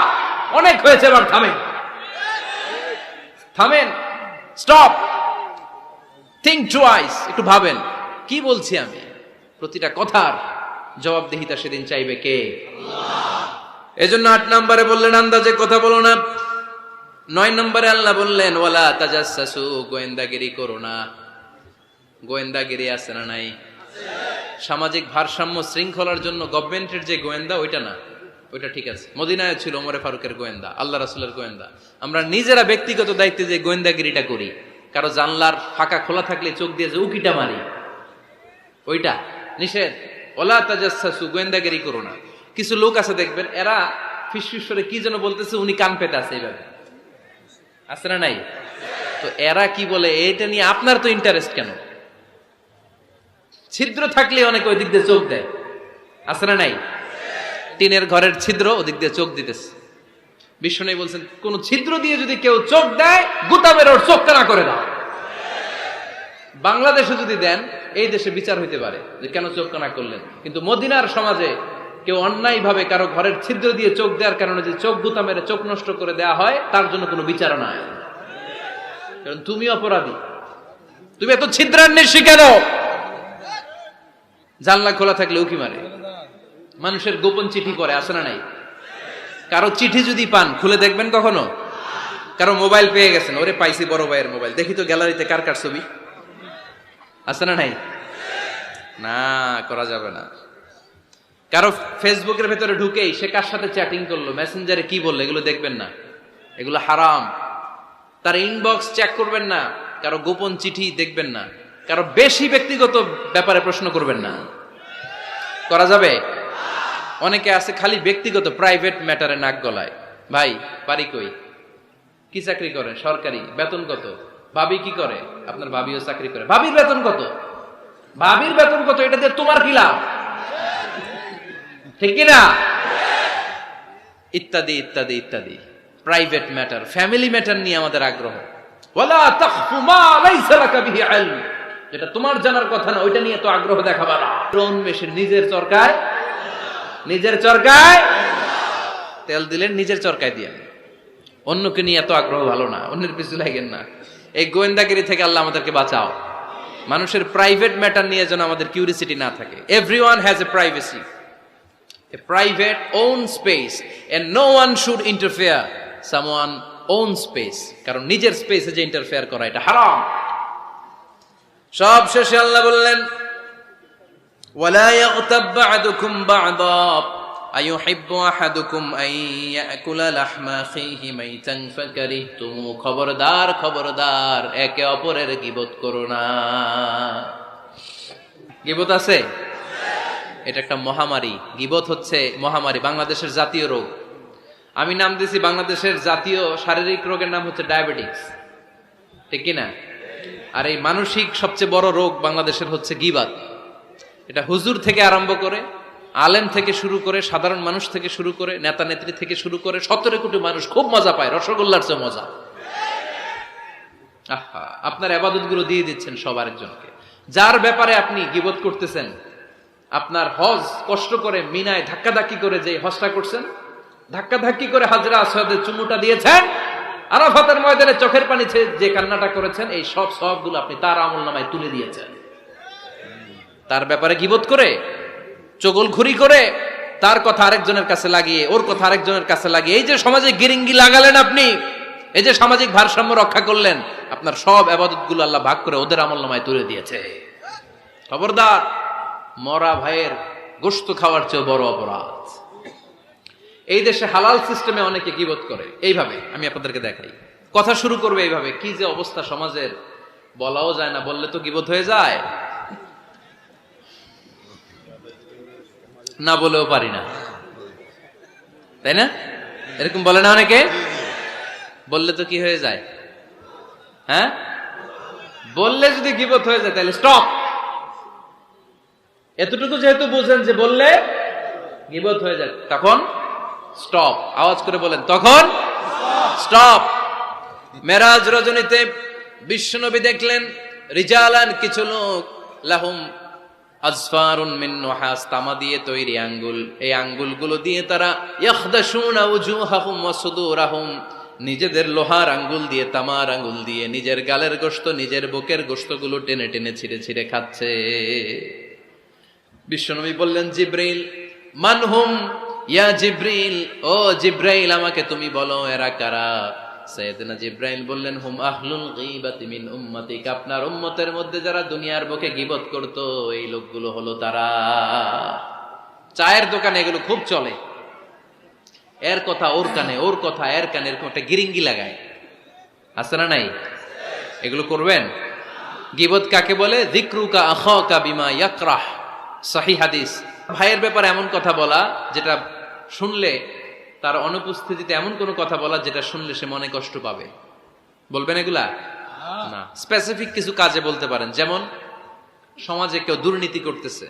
A: অনেক হয়েছে, এবার থামেন, স্টপ, থিংক টুয়াইস। একটু ভাবেন কি বলছি আমি। প্রতিটা কথার জবাবদিহিতা সেদিন চাইবে কে? এজন্য 8 নম্বরে বললেন আন্দাজে কথা বলো না। 9 নম্বরে আল্লাহ বললেন ওয়ালা তাজাসসু, গোয়েন্দাগিরি করো না। গোয়েন্দাগিরি আছে না নাই? সামাজিক ভারসাম্য শৃঙ্খলার জন্য গভর্নমেন্টের যে গোয়েন্দা, ওইটা না, ওইটা ঠিক আছে। মদিনায় ছিল ওমরে ফারুকের গোয়েন্দা, আল্লাহ রাসূলের গোয়েন্দা। আমরা নিজেরা ব্যক্তিগত দায়িত্বে যে গোয়েন্দাগিরিটা করি, কারো জানলার ফাঁকা খোলা থাকলে চোখ দিয়ে যে উকিটা মারি, ওইটা নিষেধ। ওয়ালা তাজাসসু, গোয়েন্দাগিরি করো না। কিছু লোক আছে দেখবেন, এরা ফিসফিস করে কি যেন বলতেছে, উনি কান পেতে আছে, এইভাবে আছে না নাই? তো এরা কি বলে, এটা নিয়ে আপনার তো ইন্টারেস্ট কেন? ছিদ্র থাকলে অনেকে ওই দিক দিয়ে চোখ দেয়, আছে না নাই? টিনের ঘরের ছিদ্র, ওদিক দিয়ে চোখ দিতেছে। বিষ্ণু বলছেন, কোন ছিদ্র দিয়ে যদি কেউ চোখ দেয়, গুতামের ওর চোখ কানা করে দাও। বাংলাদেশে যদি দেন, এই দেশে বিচার হইতে পারে যে কেন চোখ কানা করলেন। কিন্তু মদিনার সমাজে কেউ অন্যায় ভাবে কারো ঘরের ছিদ্র দিয়ে চোখ দেওয়ার কারণে যে চোখ গুতা মেরে চোখ নষ্ট করে দেয়া হয়, তার জন্য কোনো বিচার নাই। কারণ তুমি অপরাধী, তুমি এত ছিদ্রান্বেষী কেন? জানলা খোলা থাকলে উকি মারে, মানুষের গোপন চিঠি পড়ে, আছে না নাই? কারো চিঠি যদি পান, খুলে দেখবেন কখনো? কারো মোবাইল পেয়ে গেছেন, ওরে পাইছি বড় ভাইয়ের মোবাইল, দেখি তো গ্যালারিতে কার কার ছবি, আছে না নাই? না, করা যাবে না। কারো ফেসবুকের ভেতরে ঢুকেই সে কার সাথে চ্যাটিং করলো, মেসেঞ্জারে কি বললো, এগুলো দেখবেন না, এগুলো হারাম। তার ইনবক্স চেক করবেন না, কারো গোপন চিঠি দেখবেন না, কারো বেশি ব্যক্তিগত ব্যাপারে প্রশ্ন করবেন না। করা যাবে? অনেকে আছে খালি ব্যক্তিগত প্রাইভেট ম্যাটারে নাক গলায়। ভাই, বাড়ি কই, কি চাকরি করেন, সরকারি, বেতন কত, ভাবি কি করে, আপনার ভাবিও চাকরি করে, ভাবির বেতন কত, ভাবির বেতন কত, এটা দিয়ে তোমার কি লাভ, ঠিক কিনা? ইত্যাদি ইত্যাদি ইত্যাদি। প্রাইভেট ম্যাটার, ফ্যামিলি ম্যাটার নিয়ে আমাদের আগ্রহ। ওয়ালা তাখফু মা লাইসা লাকা বিহি ইলম, যেটা তোমার জানার কথা না, ওইটা নিয়ে তো আগ্রহ দেখাবা না। মেশিন নিজের চরকায় তেল দিলেন, নিজের চরকায় দিয়ে। অন্যকে নিয়ে এত আগ্রহ ভালো না, অন্যের পিছু লাগেন না। এই গোয়েন্দাগিরি থেকে আল্লাহ আমাদেরকে বাঁচাও। মানুষের প্রাইভেট ম্যাটার নিয়ে যেন আমাদের কিউরিসিটি না থাকে। Everyone has a privacy, a private own space, and no one should interfere someone own space, কারণ নিজের স্পেসে যে ইন্টারফেয়ার করা এটা হারাম। সব শেষে আল্লাহ বললেন ওয়ালা ইয়াগতাব বা'দুকুম বা'দা আইয়ুহিব্বু আহাদুকুম আন ইয়াকুলা লাহমা আখিহি মাইতান ফাকারিহতুম, খবরদার একে অপরের গীবত করো না। গীবত আছে, এটা একটা মহামারী। গীবত হচ্ছে মহামারী, বাংলাদেশের জাতীয় রোগ। আমি নাম দিয়েছি বাংলাদেশের জাতীয় শারীরিক রোগের নাম হচ্ছে ডায়াবেটিক্স, ঠিক কিনা? আর এই মানসিক সবচেয়ে বড় রোগ বাংলাদেশের হচ্ছে গীবাত। এটা হুজুর থেকে আরম্ভ করে, আলেম থেকে শুরু করে, সাধারণ মানুষ থেকে শুরু করে, নেতা নেত্রী থেকে শুরু করে 17 কোটি মানুষ খুব মজা পায়, রসগোল্লার চেয়ে মজা। আহা, আপনার ইবাদত গুলো দিয়ে দিচ্ছেন সব আরেকজনকে। যার ব্যাপারে আপনি গীবত করতেছেন, আপনার হজ কষ্ট করে মিনায় ধাক্কাধাক্কি করে যে হজটা করছেন, ধাক্কাধাক্কি করে হাজরা আসওয়াদের চুমুটা দিয়েছেন, আরাফাতের ময়দানে চোখের পানি যে কান্নাটা করেছেন, এই সব সবগুলো আপনি তার আমলনামায় তুলে দিয়েছেন। তার ব্যাপারে গীবত করে, চগলখুরি করে, তার কথা আরেকজনের কাছে লাগিয়ে, ওর কথা আরেকজনের কাছে লাগিয়ে, এই যে সমাজে গিরিঙ্গি লাগালেন আপনি, এই যে সামাজিক ভারসাম্য রক্ষা করলেন, আপনার সব ইবাদতগুলো আল্লাহ ভাগ করে ওদের আমলনামায় তুলে দিয়েছে। খবরদার, মরা ভাইয়ের গোশত খাওয়ার চেয়ে বড় অপরাধ। এই দেশে হালাল সিস্টেমে অনেকে গীবত করে এইভাবে, আমি আপনাদেরকে দেখাই। কথা শুরু করবে এইভাবে, কি যে অবস্থা সমাজের, বলাও যায় না, বললে তো গীবত হয়ে যায়, না বলেও পারি না, তাই না? এরকম বলে না অনেকে? বললে তো কি হয়ে যায়? হ্যাঁ, বললে যদি গীবত হয়ে যায় তাহলে স্টপ। এতটুকু যেহেতু বুঝেন যে বললে গীবত হয়ে যায়, তখন স্টপ। আওয়াজ করে বলেন, তখন স্টপ। মেরাজ রজনীতে বিশ্বনবী দেখলেন রিজালান, কিছু লোক, লাহুম আজফারুন মিন নুহাস, তামা দিয়ে তৈরি আঙ্গুল, এই আঙ্গুলগুলো দিয়ে তারা ইয়াখদাশুনা উজুহাহুম ওয়া সুদুরাহুম, নিজেদের লোহার আঙ্গুল দিয়ে, তামার আঙ্গুল দিয়ে নিজের গালের গোশত, নিজের বুকের গোশতগুলো টেনে টেনে ছিঁড়ে ছিঁড়ে খাচ্ছে। বিশ্বনবী বললেন, জিব্রাইল, মানহুম ইয়া জিব্রাইল, ও জিব্রাইল আমাকে তুমি বলো এরা কারা? সাইয়েদনা জিব্রাইল বললেন, হুম আহলুল গীবাতি মিন উম্মতিক, আপনার উম্মতের মধ্যে যারা দুনিয়ার বুকে গীবত করত এই লোকগুলো হলো তারা। চায়ের দোকানে এগুলো খুব চলে, এর কথা ওর কানে, ওর কথা এর কানে, এরকম একটা গিরিঙ্গি লাগায়, আছে না নাই? এগুলো করবেন? গীবত কাকে বলে? যিকরুকা আখাকা বিমা ইয়াকরাহ, সহিহ হাদিস। ভাইয়ের ব্যাপারে এমন কথা বলা যেটা শুনলে, তার অনুপস্থিতিতে এমন কোন কথা বলা যেটা শুনলে সে মনে কষ্ট পাবে। বলবেন এগুলা? না। স্পেসিফিক কিছু কাজে বলতে পারেন, যেমন সমাজে কেউ দুর্নীতি করতেছে,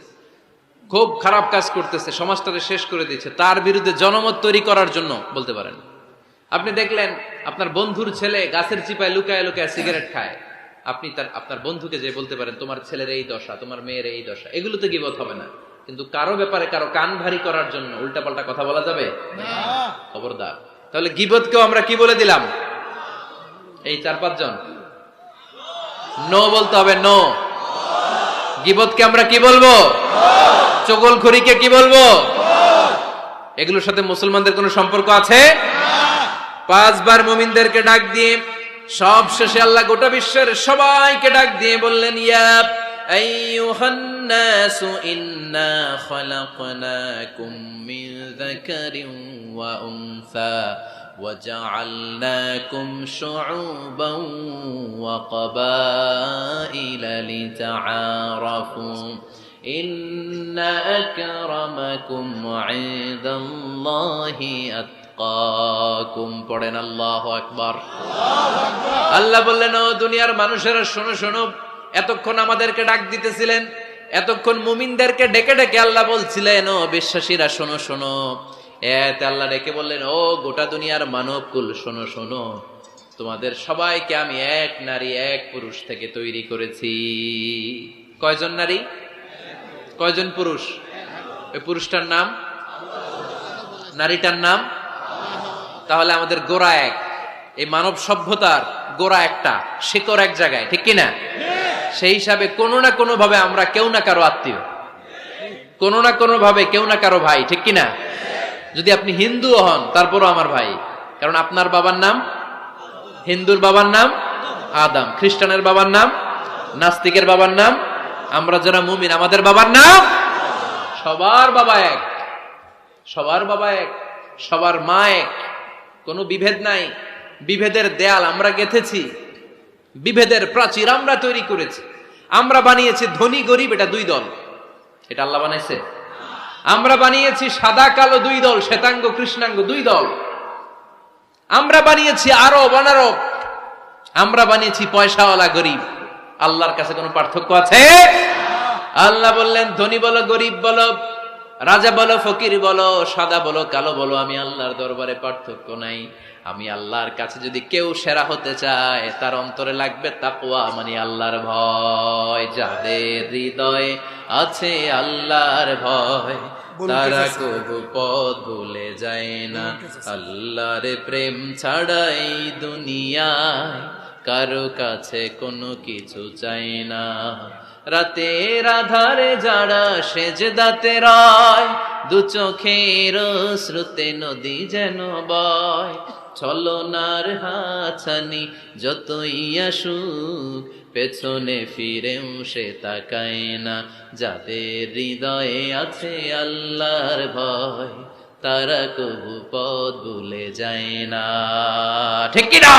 A: খুব খারাপ কাজ করতেছে, সমাজটাকে শেষ করে দিচ্ছে, তার বিরুদ্ধে জনমত তৈরি করার জন্য বলতে পারেন। আপনি দেখলেন আপনার বন্ধুর ছেলে গাছের চিপায় লুকায় লুকায় সিগারেট খায়, আপনি আপনার বন্ধুকে যে বলতে পারেন তোমার ছেলের এই দশা, তোমার মেয়ের এই দশা। এগুলো তো গীবত হবে না, কিন্তু কারো ব্যাপারে কারো কান ভারী করার জন্য উল্টাপাল্টা কথা বলা যাবে না, খবরদার। তাহলে গীবতকেও আমরা কি বলে দিলাম? এই 4-5 জন নো বলতে হবে, নো। গীবতকে আমরা কি বলবো? চগলখড়িকে কি বলবো? এগুলোর সাথে মুসলমানদের কোনো সম্পর্ক আছে? 5 বার মুমিনদেরকে ডাক দিয়ে সব শেষে আল্লাহ গোটা বিশ্বের সবাইকে ডাক দিয়ে বললেন, ইয়া আইয়ুহান নাসু ইন্না খালাকনাকুম মিন যাকারিন ওয়া উনসা ওয়া জাআলনাকুম শুউবান ওয়া ক্বাবাইলা লিতাআরাফু ইন্না আকরামাকুম ইনদাল্লাহি আতকাকুম। পড়েন আল্লাহু আকবার। আল্লাহ বললেন, ও দুনিয়ার মানুষেরা শোনো শোনো, এতক্ষণ আমাদেরকে ডাক দিতেছিলেন, এতক্ষণ মুমিনদেরকে ডেকে ডেকে আল্লাহ বলছিলেন, ও বিশ্বাসীরা শোনো শোনো। এতে আল্লাহ ডেকে বললেন, ও গোটা দুনিয়ার মানবকুল শোনো শোনো, তোমাদের সবাইকে আমি এক নারী এক পুরুষ থেকে তৈরি করেছি। কয়জন নারী, কয়জন পুরুষ? ওই পুরুষটার নাম, নারীটার নাম। তাহলে আমাদের গোড়া এক, এই মানব সভ্যতার গোড়া একটা, শিকড় এক জায়গায়, ঠিক কিনা? সেই হিসাবে কোনো না কোনো ভাবে আমরা কেউ না কারো আত্মীয়, কোনো না কোনো ভাবে কেউ না কারো ভাই, ঠিক কিনা? যদি আপনি হিন্দু হন তারপরও আমার ভাই, কারণ আপনার বাবার নাম, হিন্দুর বাবার নাম আদম, খ্রিস্টানের বাবার নাম, নাস্তিকের বাবার নাম, আমরা যারা মুমিন আমাদের বাবার নাম, সবার বাবা এক, সবার বাবা এক, সবার মা এক, কোনো বিভেদ নাই। বিভেদের দেয়াল আমরা গেঁথেছি, বিভেদের প্রাচীর আমরা তৈরি করেছি, আমরা বানিয়েছি ধনী গরিব এটা 2 দল, এটা আল্লাহ বানাইছে? আমরা বানিয়েছি সাদা কালো 2 দল, শ্বেতাঙ্গ কৃষ্ণাঙ্গ 2 দল, আমরা বানিয়েছি আরব অনারব, আমরা বানিয়েছি পয়সাওয়ালা গরিব। আল্লাহর কাছে কোনো পার্থক্য আছে? আল্লাহ বললেন, ধনী বলো গরিব বলো, রাজা বলো ফকির বলো, সাদা বলো কালো বলো, আমি আল্লাহর দরবারে পার্থক্য নাই। আমি আল্লাহর কাছে যদি কেউ সেরা হতে চায়, তার অন্তরে লাগবে তাকওয়া, মানে আল্লাহর ভয়। যাদের হৃদয়ে আছে আল্লাহর ভয়, তারা কবু পথ ভুলে যায় না। আল্লাহর প্রেম ছাড়াই দুনিয়ায় কারো কাছে কোনো কিছু চাই না। রাতের আধারে যারা সেজদাতে রয়, 2 চোখের শ্রুতে নদী যেন বয়। ছলনার হাতছানি যতই আসুক, পেছনে ফিরেও সে তাকায় না। যাদের হৃদয়ে আছে আল্লাহর ভয়, তারা কবু পথ ভুলে যায় না, ঠিক কি না?